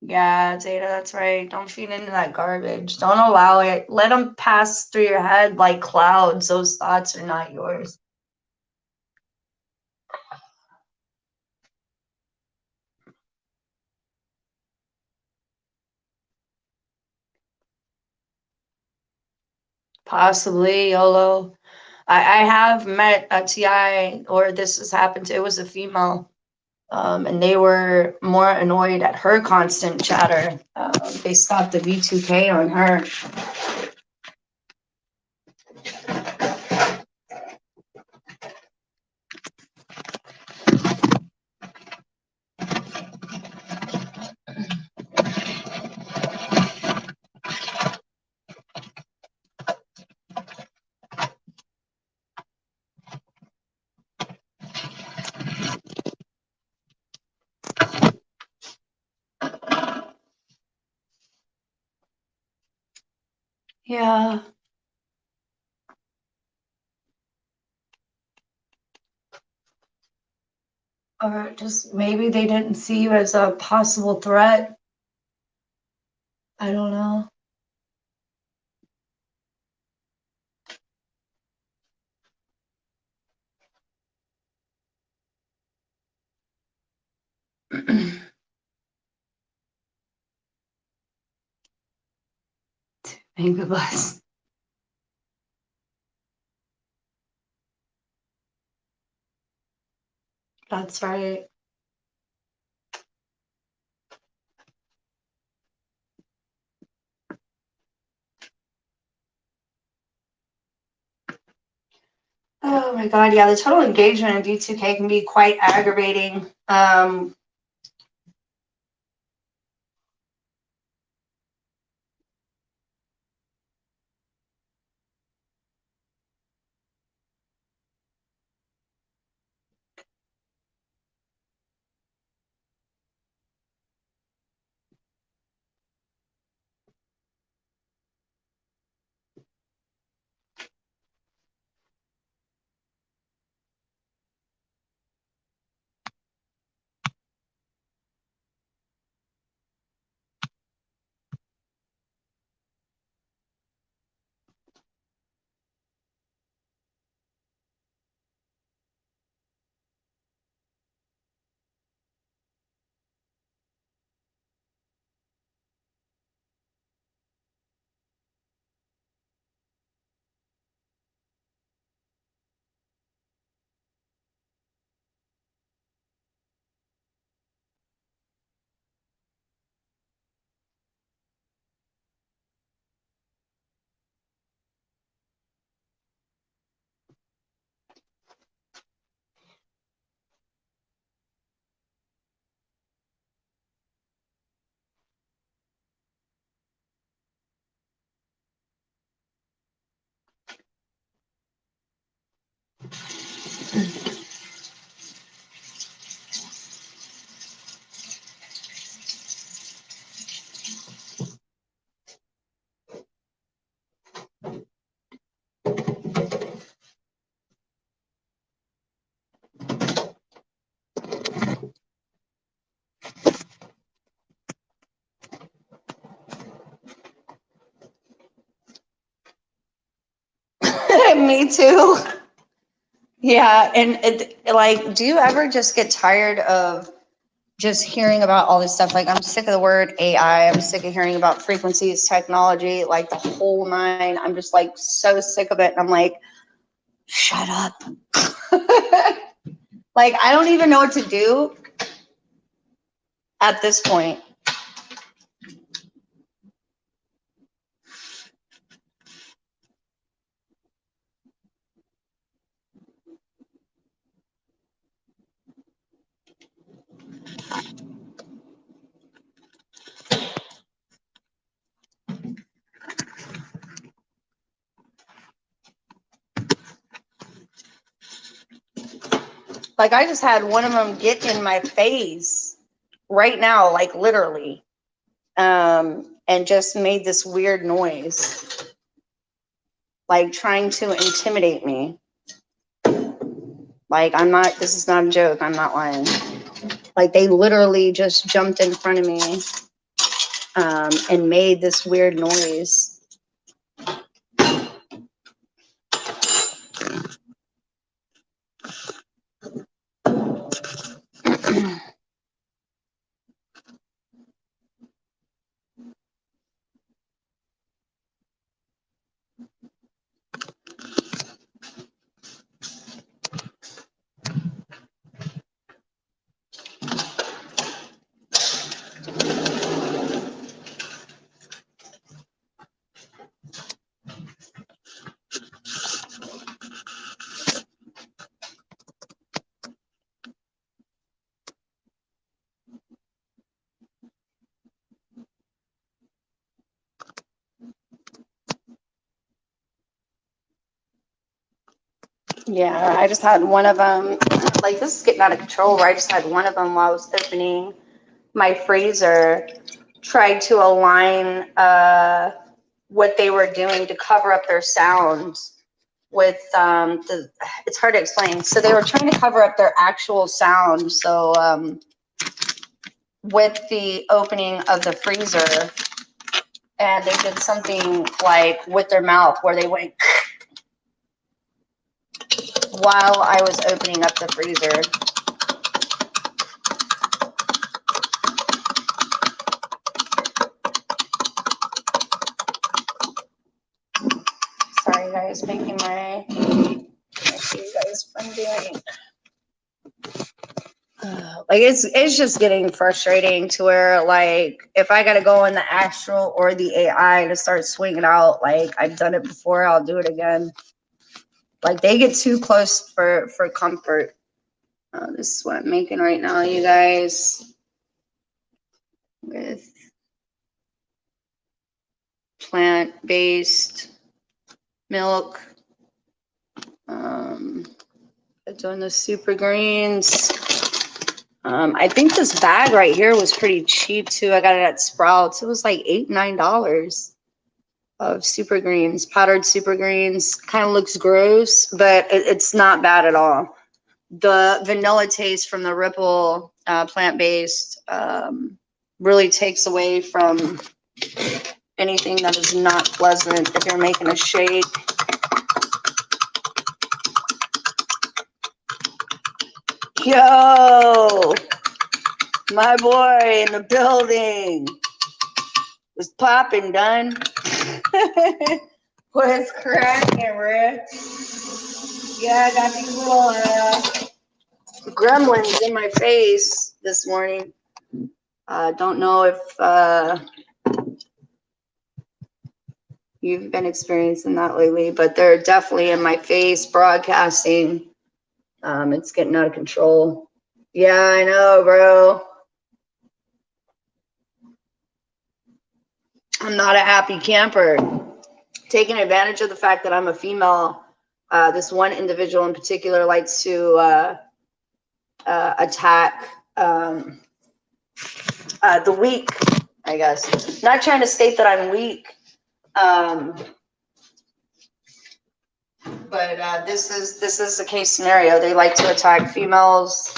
Yeah, Zeta, that's right. Don't feed into that garbage. Don't allow it. Let them pass through your head like clouds. Those thoughts are not yours. Possibly, YOLO. I have met a TI, or this has happened to, it was a female, and they were more annoyed at her constant chatter. They stopped the V2K on her. Yeah. Or just maybe they didn't see you as a possible threat. I don't know. Maybe less. That's right. Oh my God, yeah, the total engagement in V2K can be quite aggravating. Me too. Yeah, and like, do you ever just get tired of just hearing about all this stuff? Like, I'm sick of the word AI. I'm sick of hearing about frequencies, technology, like the whole nine. I'm just like so sick of it. And I'm like, shut up. Like, I don't even know what to do at this point. Like I just had one of them get in my face right now, like literally, and just made this weird noise, like trying to intimidate me. Like I'm not, this is not a joke, I'm not lying. Like they literally just jumped in front of me and made this weird noise. Yeah, I just had one of them, like this is getting out of control, where I just had one of them while I was opening my freezer, tried to align what they were doing to cover up their sounds with it's hard to explain. So they were trying to cover up their actual sound. So with the opening of the freezer, and they did something like with their mouth where they went while I was opening up the freezer. Sorry guys, making my, let's see you guys what I'm doing. Like it's just getting frustrating to where like if I gotta go in the astral or the AI to start swinging out, like I've done it before, I'll do it again. Like they get too close for comfort. This is what I'm making right now, you guys, with plant-based milk. Doing the super greens. I think this bag right here was pretty cheap too. I got it at Sprouts. It was like $8, $9 of super greens, powdered super greens. Kind of looks gross, but it's not bad at all. The vanilla taste from the Ripple plant-based really takes away from anything that is not pleasant if you're making a shake. Yo, my boy in the building was popping, done. What's cracking, Rick? Yeah, I got these little gremlins in my face this morning. Don't know if you've been experiencing that lately, but they're definitely in my face broadcasting. It's getting out of control. Yeah, I know, bro. I'm not a happy camper. Taking advantage of the fact that I'm a female, this one individual in particular likes to attack the weak, I guess. Not trying to state that I'm weak, but this is the case scenario. They like to attack females,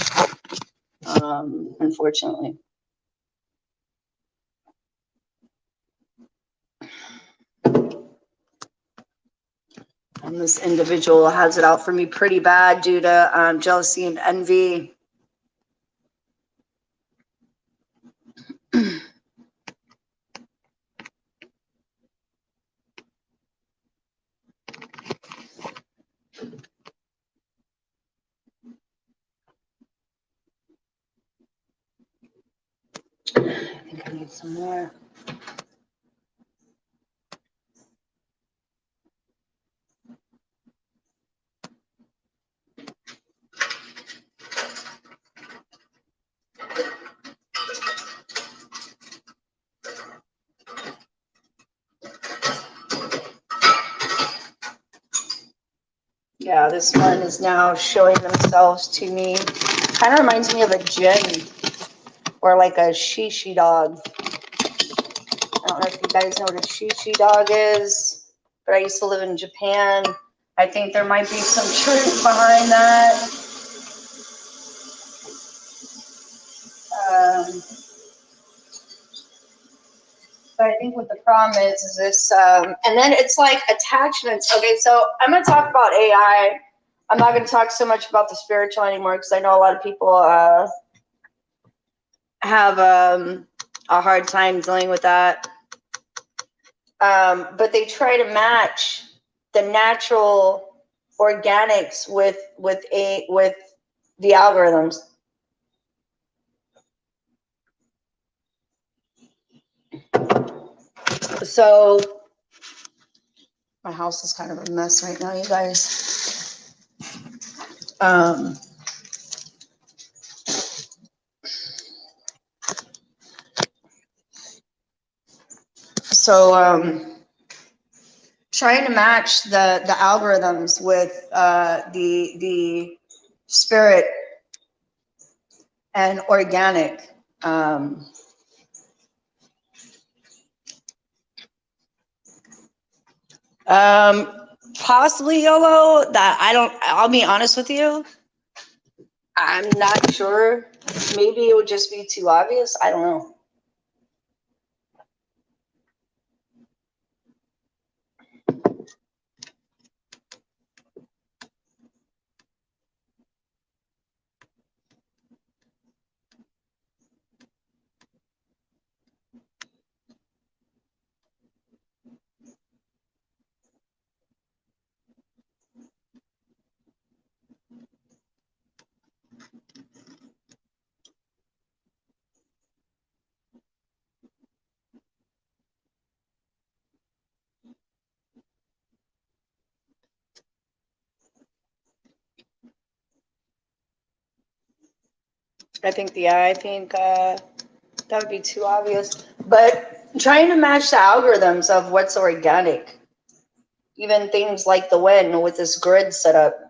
unfortunately. And this individual has it out for me pretty bad due to jealousy and envy. I think I need some more. Yeah, this one is now showing themselves to me. Kind of reminds me of a djinn or like a shishi dog. I don't know if you guys know what a shishi dog is, but I used to live in Japan. I think there might be some truth behind that. But I think what the problem is this, and then it's like attachments. Okay, so I'm going to talk about AI. I'm not going to talk so much about the spiritual anymore because I know a lot of people have a hard time dealing with that. But they try to match the natural organics with the algorithms. So my house is kind of a mess right now, you guys. Trying to match the algorithms with the spirit and organic. Possibly YOLO. I'll be honest with you. I'm not sure. Maybe it would just be too obvious. I don't know. I think that would be too obvious. But trying to match the algorithms of what's organic, even things like the wind with this grid set up.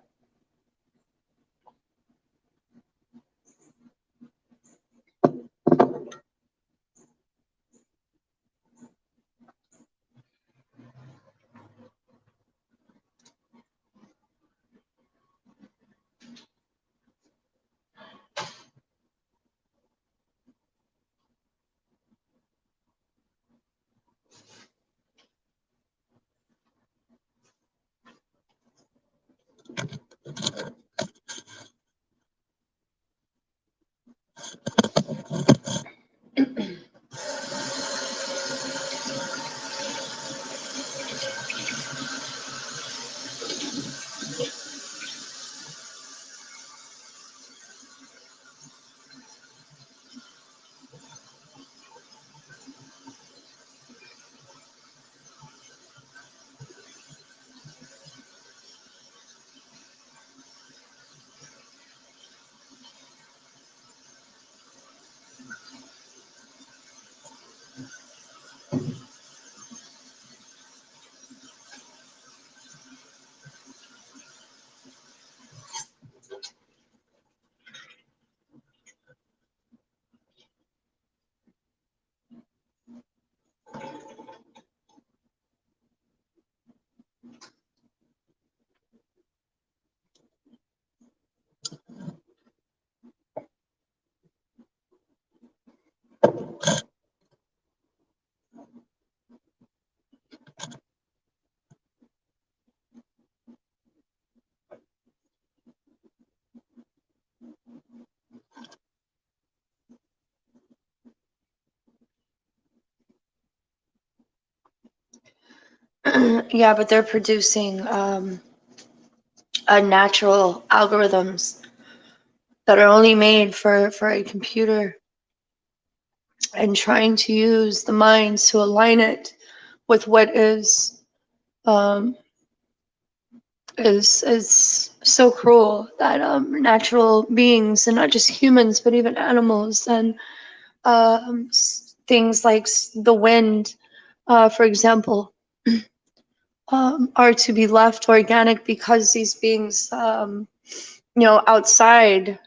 Yeah, but they're producing natural algorithms that are only made for a computer, and trying to use the minds to align it with what is so cruel that natural beings, and not just humans but even animals and things like the wind, for example, are to be left organic because these beings, outside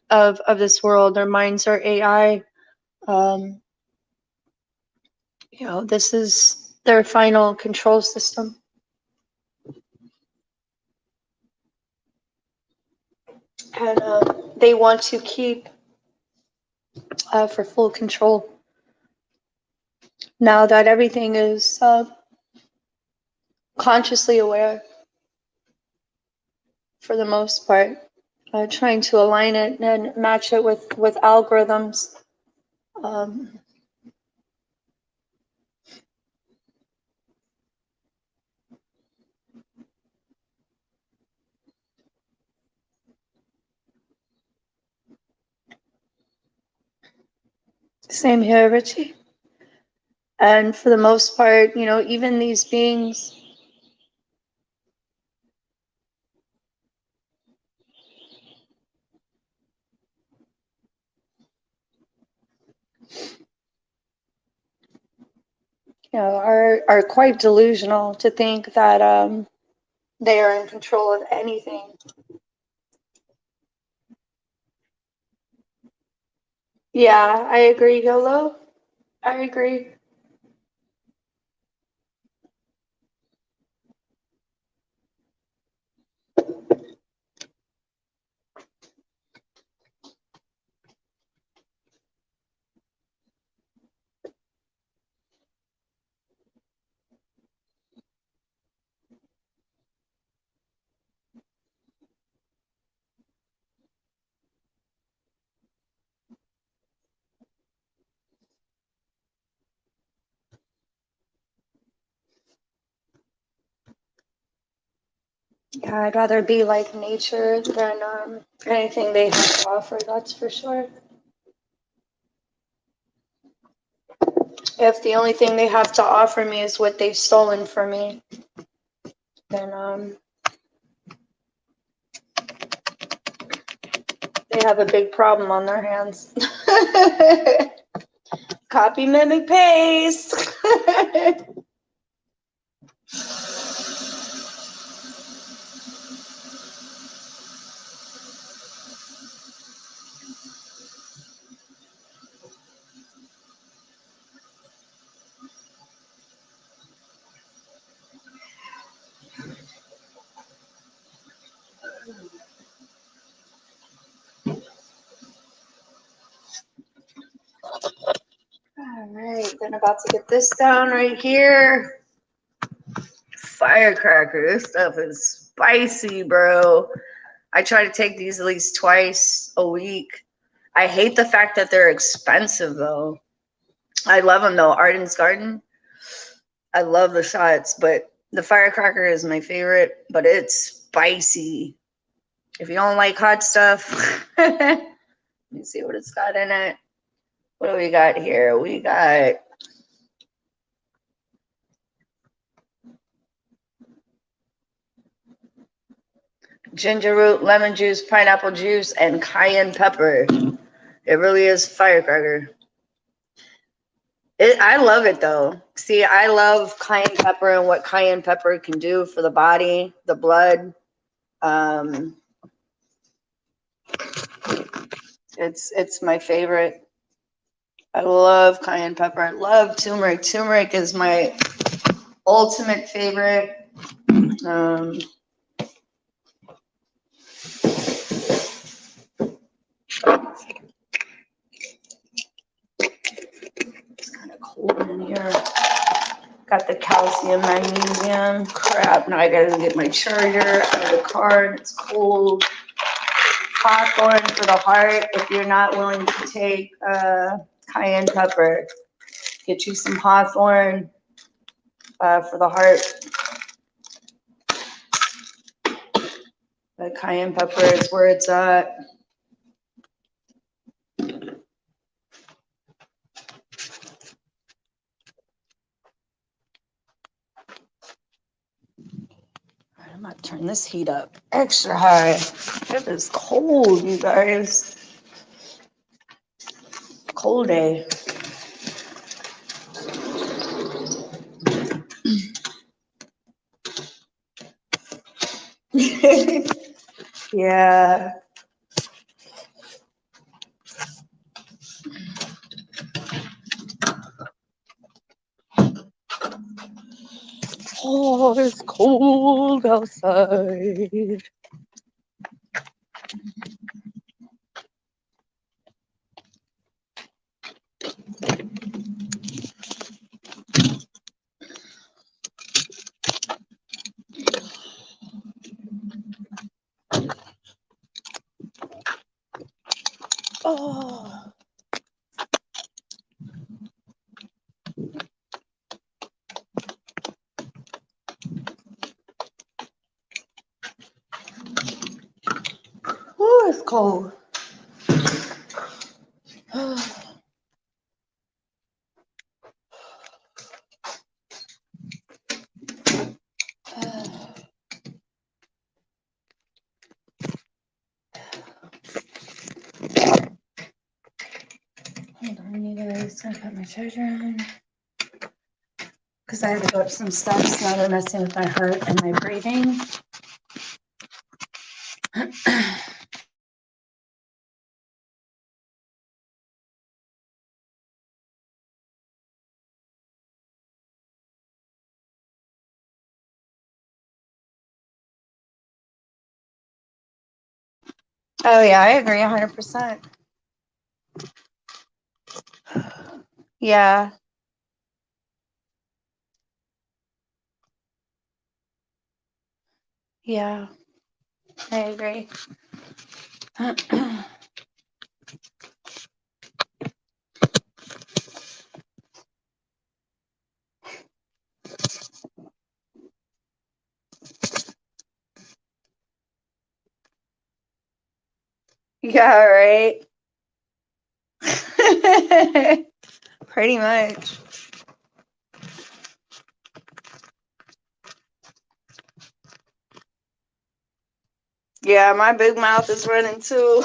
of this world, their minds are AI. This is their final control system. And they want to keep for full control. Now that everything is consciously aware, for the most part, trying to align it and match it with algorithms. Same here, Richie. And for the most part, even these beings, are quite delusional to think that they are in control of anything. Yeah, I agree, YOLO. I agree. Yeah, I'd rather be like nature than anything they have to offer, that's for sure. If the only thing they have to offer me is what they've stolen from me, then they have a big problem on their hands. Copy, mimic, paste. All right, then about to get this down right here. Firecracker, this stuff is spicy, bro. I try to take these at least twice a week. I hate the fact that they're expensive, though. I love them, though. Arden's Garden, I love the shots, but the firecracker is my favorite, but it's spicy. If you don't like hot stuff, let me see what it's got in it. What do we got here? We got ginger root, lemon juice, pineapple juice, and cayenne pepper. It really is firecracker. I love it though. See, I love cayenne pepper and what cayenne pepper can do for the body, the blood. It's my favorite. I love cayenne pepper. I love turmeric. Turmeric is my ultimate favorite. It's kind of cold in here. Got the calcium, magnesium. Crap, now I gotta get my charger out of the car and it's cold. Hawthorn for the heart. If you're not willing to take cayenne pepper, get you some hawthorn for the heart. The cayenne pepper is where it's at. I'm gonna turn this heat up extra high. It is cold, you guys. Cold day. Yeah. Oh, it's cold outside. Oh. Oh, it's cold. Hold on, you guys. I put my charger on. Because I have to go up some steps now. They're messing with my heart and my breathing. Oh, yeah, I agree 100%. Yeah. Yeah, I agree. Yeah, right. Pretty much. Yeah, my big mouth is running too.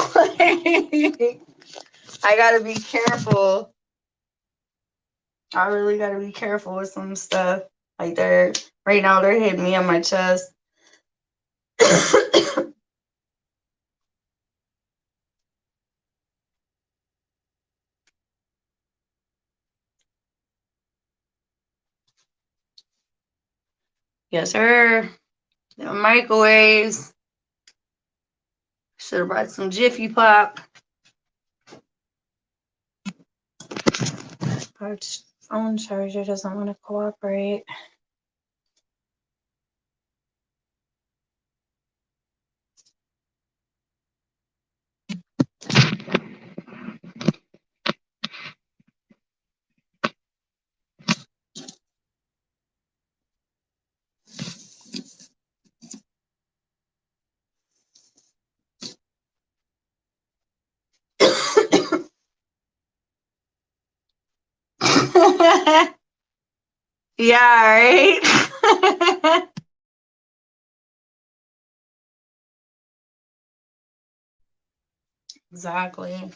I gotta be careful. I really gotta be careful with some stuff. Like right now they're hitting me on my chest. Yes, sir. The microwaves. Should have brought some Jiffy Pop. Our phone charger doesn't want to cooperate. Yeah, right? Exactly.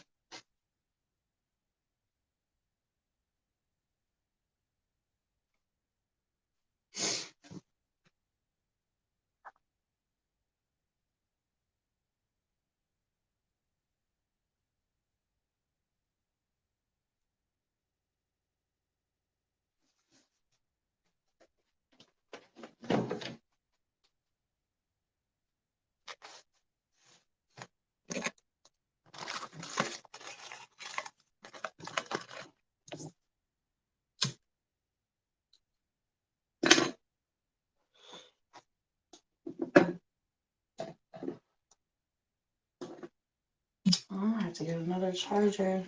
Oh, I have to get another charger.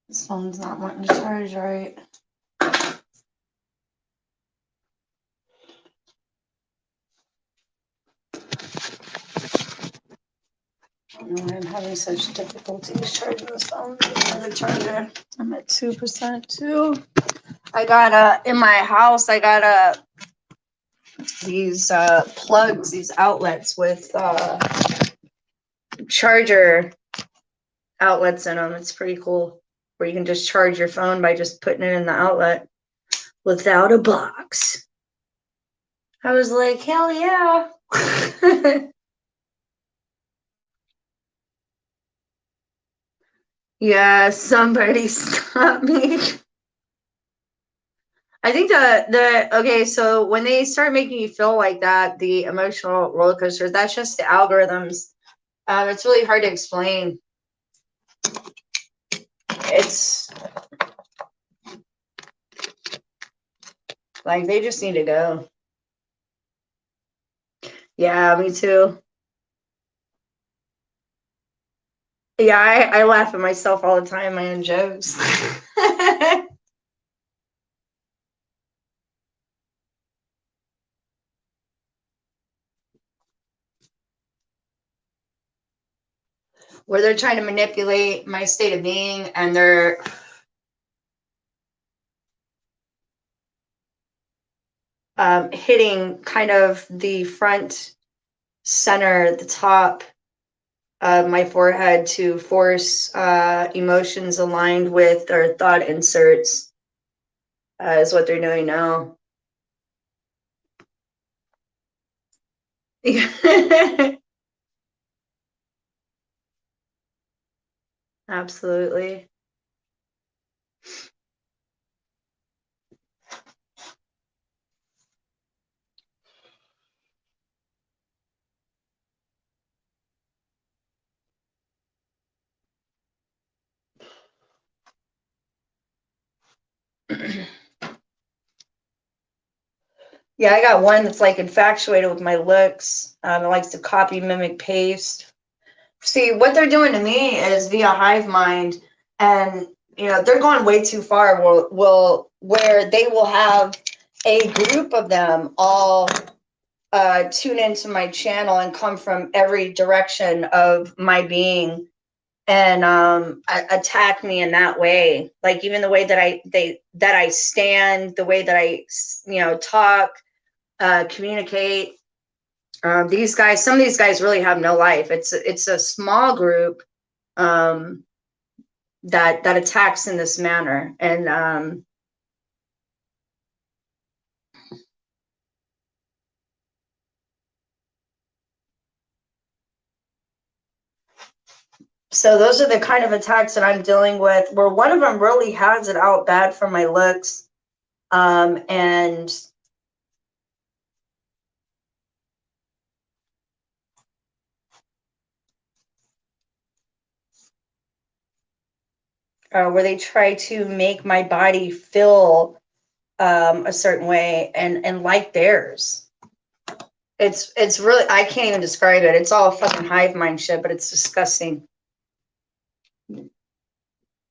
This phone's not wanting to charge right. I don't know why I'm having such difficulties charging this phone with another charger. I'm at 2% too. I got in my house, I got these plugs, these outlets with charger outlets in them. It's pretty cool. Where you can just charge your phone by just putting it in the outlet without a box. I was like, hell yeah. Yeah, somebody stop me. I think okay, so when they start making you feel like that, the emotional roller coasters, that's just the algorithms. It's really hard to explain. It's like they just need to go. Yeah, me too. Yeah, I laugh at myself all the time, my own jokes. Where they're trying to manipulate my state of being, and they're hitting kind of the front center, the top of my forehead to force emotions aligned with or thought inserts, is what they're doing now. Absolutely. Yeah, I got one that's like infatuated with my looks. It likes to copy, mimic, paste. See, what they're doing to me is via hive mind, and they're going way too far. Where they will have a group of them all tune into my channel and come from every direction of my being, and attack me in that way. Like even the way that I stand, the way that I talk, communicate. These guys, some of these guys really have no life. It's a small group that attacks in this manner, and so those are the kind of attacks that I'm dealing with. Where one of them really has it out bad for my looks, and where they try to make my body feel a certain way and like theirs. It's really, I can't even describe it. It's all fucking hive mind shit, but it's disgusting.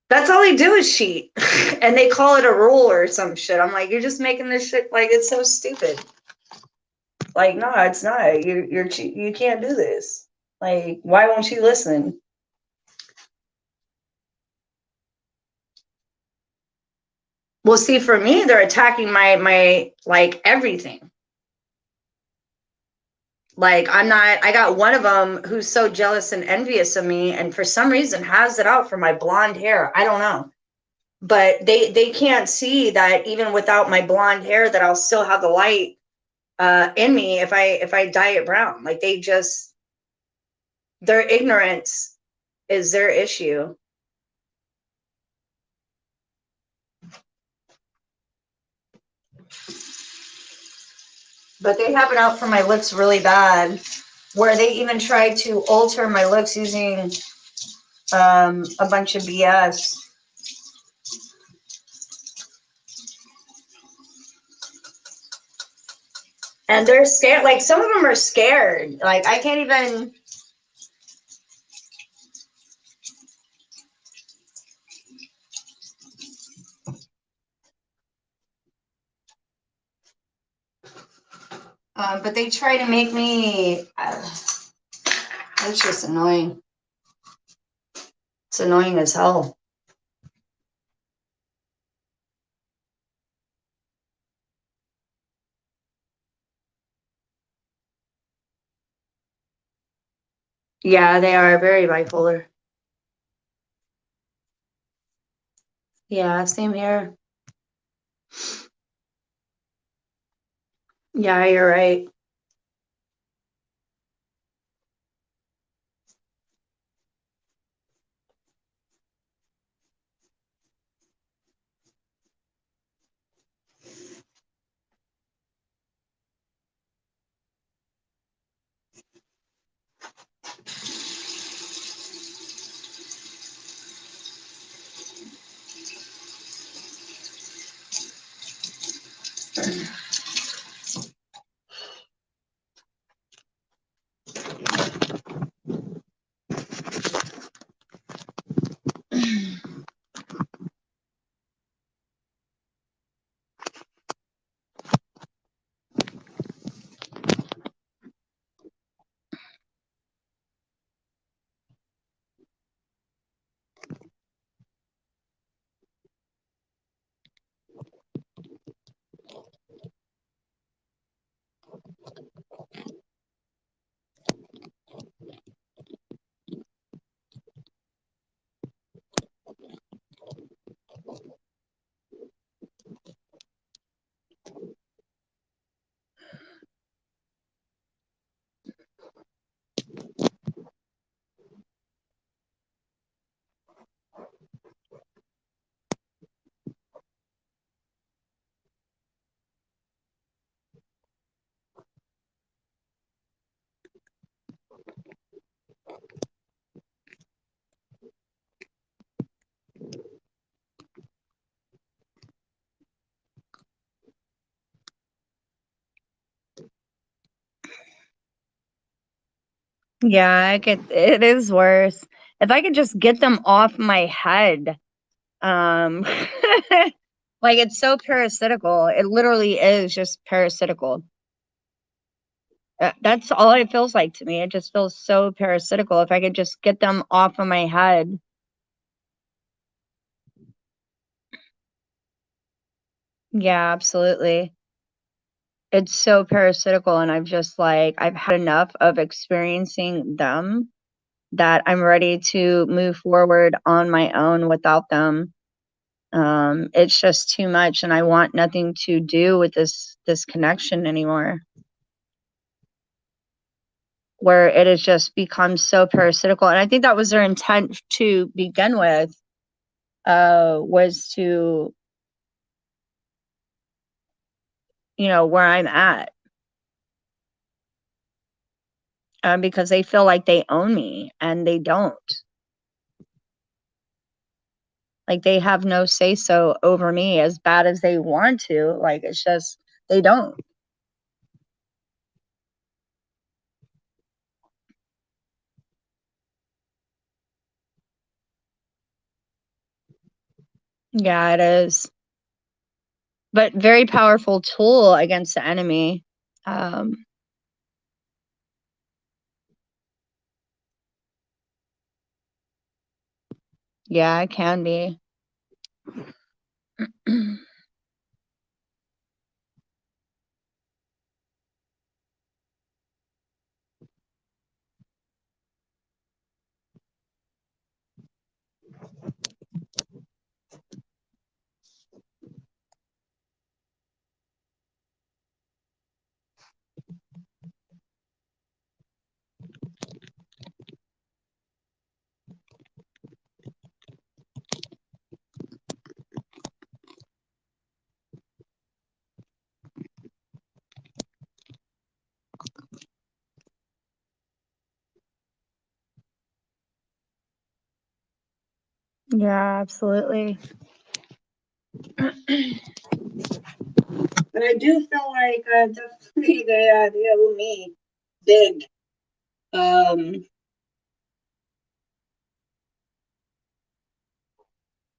That's all they do is cheat, and they call it a rule or some shit. I'm like, you're just making this shit, like, it's so stupid. Like, no, it's not. You can't do this. Like, why won't you listen? Well, see, for me, they're attacking my like everything. Like, I got one of them who's so jealous and envious of me, and for some reason has it out for my blonde hair. I don't know. But they can't see that even without my blonde hair, that I'll still have the light in me if I dye it brown. Like, their ignorance is their issue. But they have it out for my looks really bad, where they even try to alter my looks using a bunch of BS. And they're scared. Like, some of them are scared. Like, I can't even. But they try to make me. It's just annoying. It's annoying as hell. Yeah, they are very bipolar. Yeah, same here. Yeah, you're right. Yeah, it is worse. If I could just get them off my head. Like, it's so parasitical. It literally is just parasitical. That's all it feels like to me. It just feels so parasitical. If I could just get them off of my head. Yeah, absolutely. It's so parasitical, and I've had enough of experiencing them that I'm ready to move forward on my own without them. It's just too much, and I want nothing to do with this connection anymore. Where it has just become so parasitical, and I think that was their intent to begin with, was to, where I'm at, because they feel like they own me, and they don't. Like, they have no say so over me as bad as they want to. Like, it's just they don't. Yeah, it is. But very powerful tool against the enemy. Um, yeah, it can be. Yeah, absolutely. But I do feel like, definitely they owe me big. Um,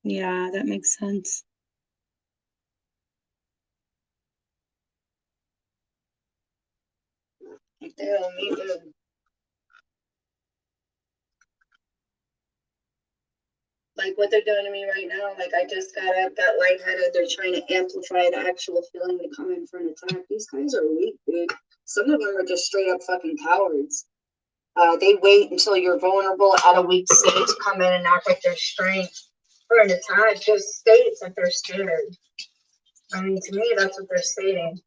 yeah, that makes sense. Like, they owe me big. Like, what they're doing to me right now, like, I just got lightheaded. They're trying to amplify the actual feeling to come in for an attack. These guys are weak, dude. Some of them are just straight up fucking cowards. They wait until you're vulnerable at a weak state to come in and act like they're strength for an attack. Just states that they're scared. I mean, to me, that's what they're stating.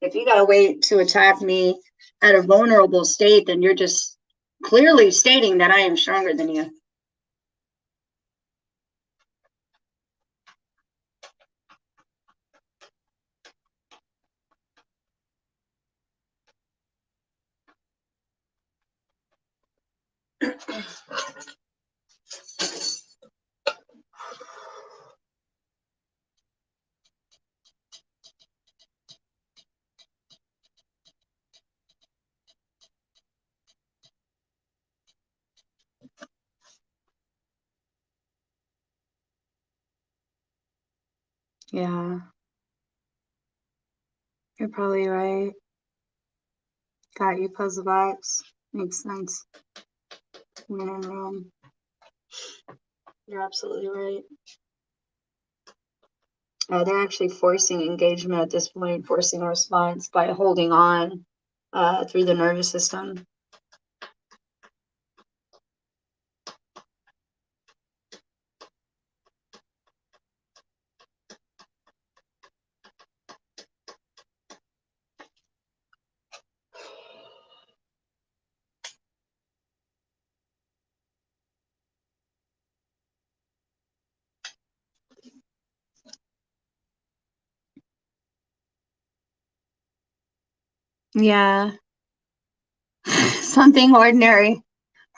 If you gotta wait to attack me at a vulnerable state, then you're just clearly stating that I am stronger than you. Yeah, you're probably right. Got you, puzzle box. Makes sense. When in Rome. You're absolutely right. They're actually forcing engagement at this point, forcing a response by holding on through the nervous system. Yeah, something ordinary,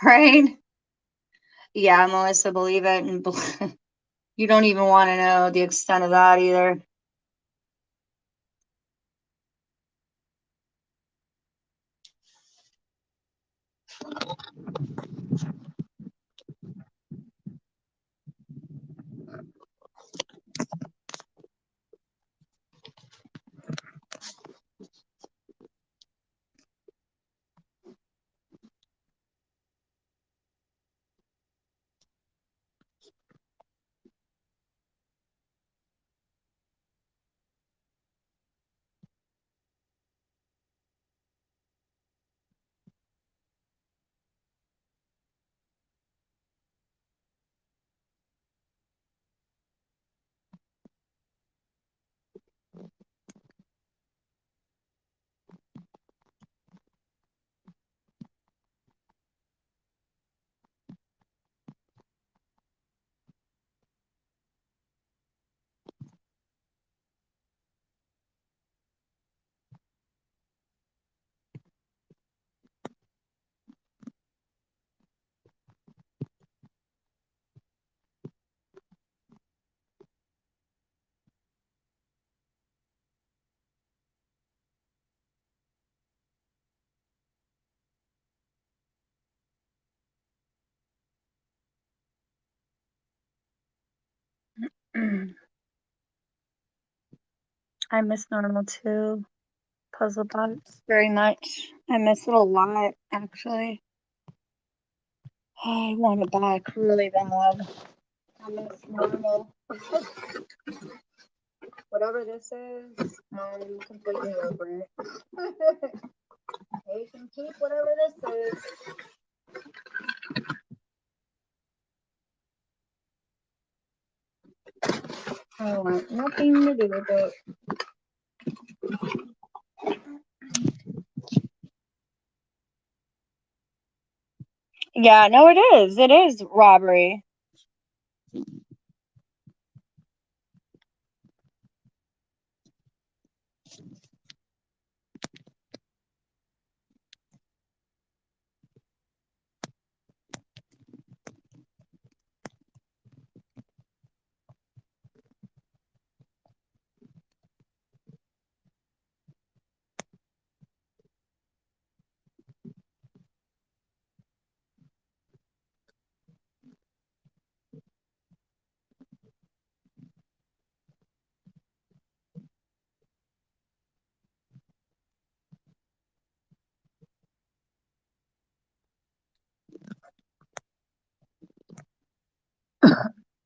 right? Yeah, Melissa, believe it. And you don't even want to know the extent of that either. I miss normal too. Puzzle box very much. I miss it a lot, actually. I want it back really bad. I miss normal. Whatever this is, I'm completely over it. You can keep whatever this is. I want nothing to do with it. Yeah, no, it is. It is robbery.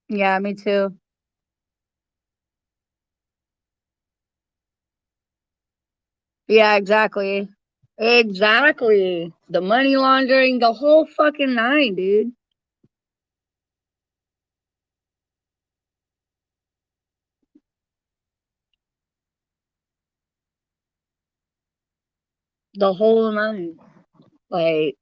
Yeah, me too. Yeah, exactly. Exactly. The money laundering, the whole fucking nine, dude. the whole amount. Like,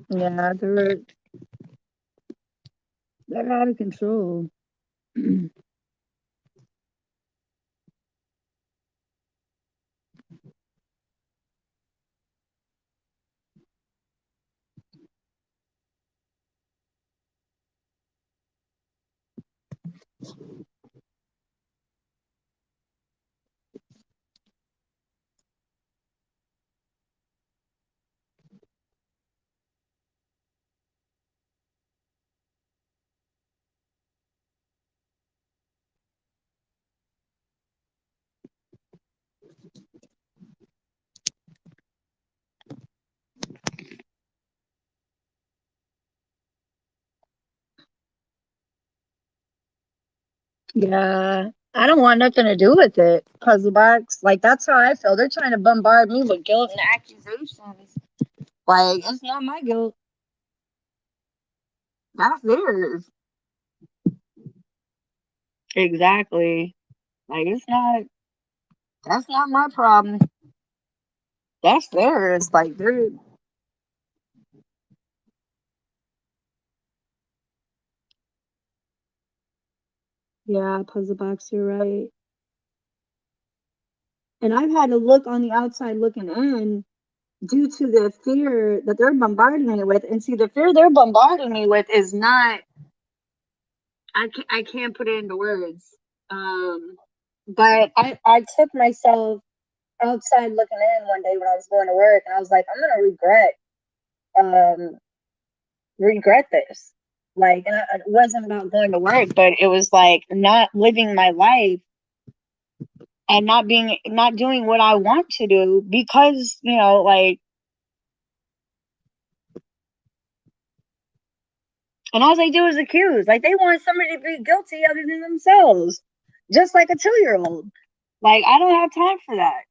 yeah, they're out of control. Yeah, I don't want nothing to do with it. Puzzle box, like that's how I feel. They're trying to bombard me with guilt and accusations. Like it's not my guilt. That's theirs. Exactly. Like it's not. That's not my problem. That's theirs. Like they're. Yeah, puzzle box. You're right. And I've had to look on the outside looking in due to the fear that they're bombarding me with. And see, the fear they're bombarding me with is not. I can't put it into words. Um, but I took myself outside looking in one day when I was going to work, and I was like, I'm gonna um regret this. Like, and it wasn't about going to work, but it was like not living my life and not doing what I want to do because like, and all they do is accuse. Like they want somebody to be guilty other than themselves, just like a 2-year-old. Like I don't have time for that.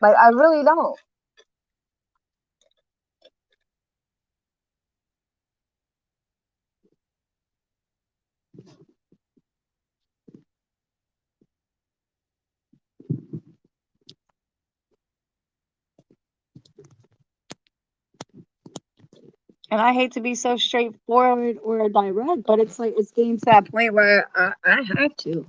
Like I really don't. And I hate to be so straightforward or direct, but it's like it's getting to that point where I have to.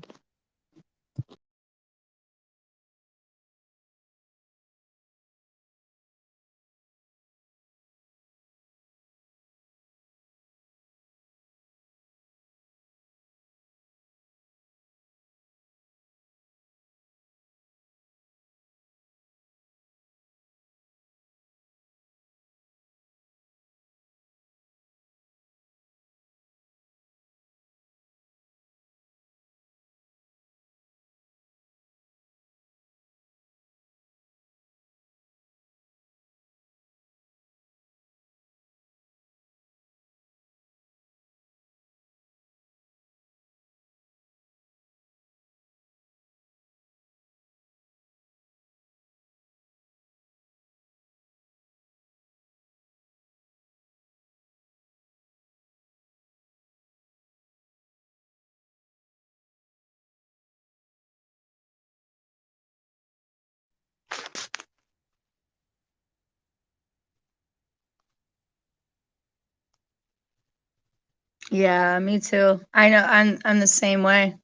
Yeah, me too. I know I'm the same way.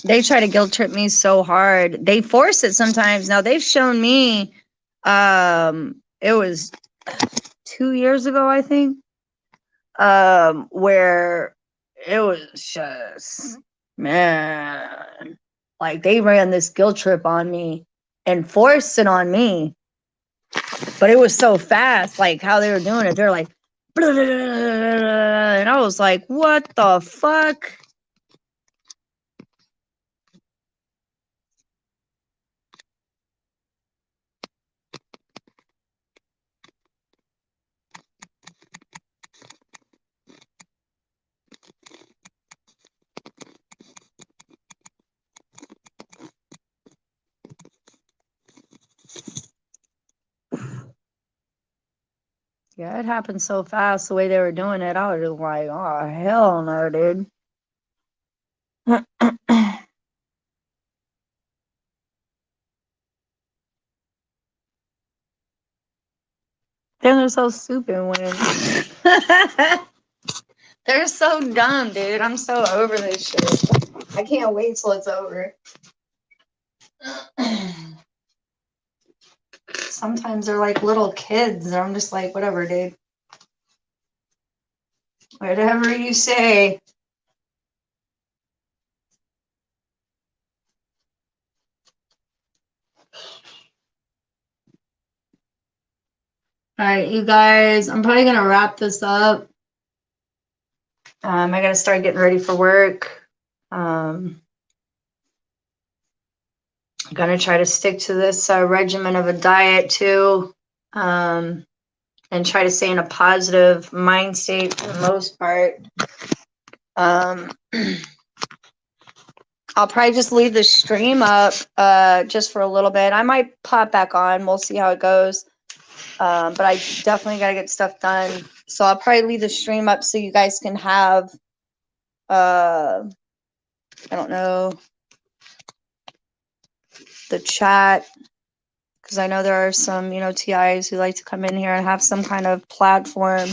They try to guilt trip me so hard. They force it sometimes. Now they've shown me it was 2 years ago, I think, where it was just man, like they ran this guilt trip on me and forced it on me. But it was so fast, like how they were doing it. They're like, and I was like, what the fuck? Yeah, it happened so fast the way they were doing it. I was just like, oh, hell no, dude. Then they're so stupid when they're so dumb, dude. I'm so over this shit. I can't wait till it's over. Sometimes they're like little kids. And I'm just like, whatever, dude. Whatever you say. All right, you guys, I'm probably gonna wrap this up. I gotta start getting ready for work. I'm gonna try to stick to this regimen of a diet too, and try to stay in a positive mind state for the most part. I'll probably just leave the stream up just for a little bit. I might pop back on. We'll see how it goes. But I definitely got to get stuff done. So I'll probably leave the stream up so you guys can have, I don't know, the chat. Because I know there are some, TIs who like to come in here and have some kind of platform.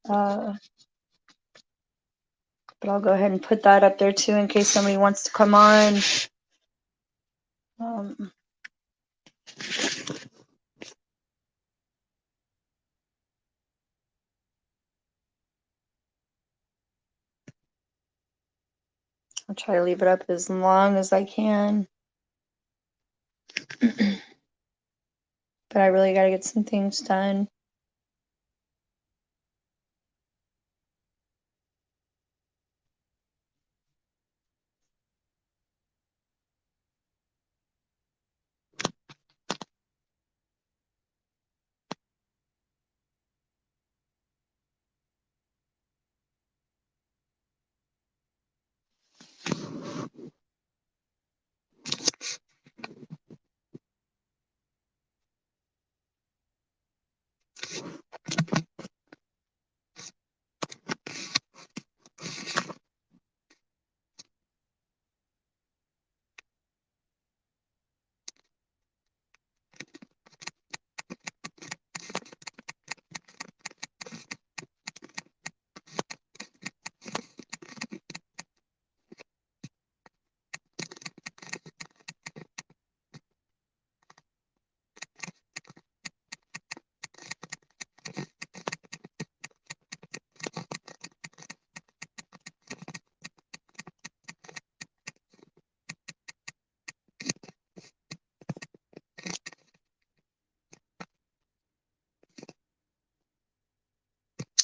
But I'll go ahead and put that up there too in case somebody wants to come on. I'll try to leave it up as long as I can. But I really got to get some things done.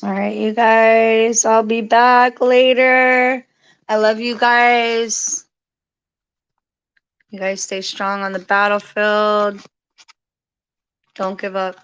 All right, you guys, I'll be back later. I love you guys. You guys stay strong on the battlefield. Don't give up.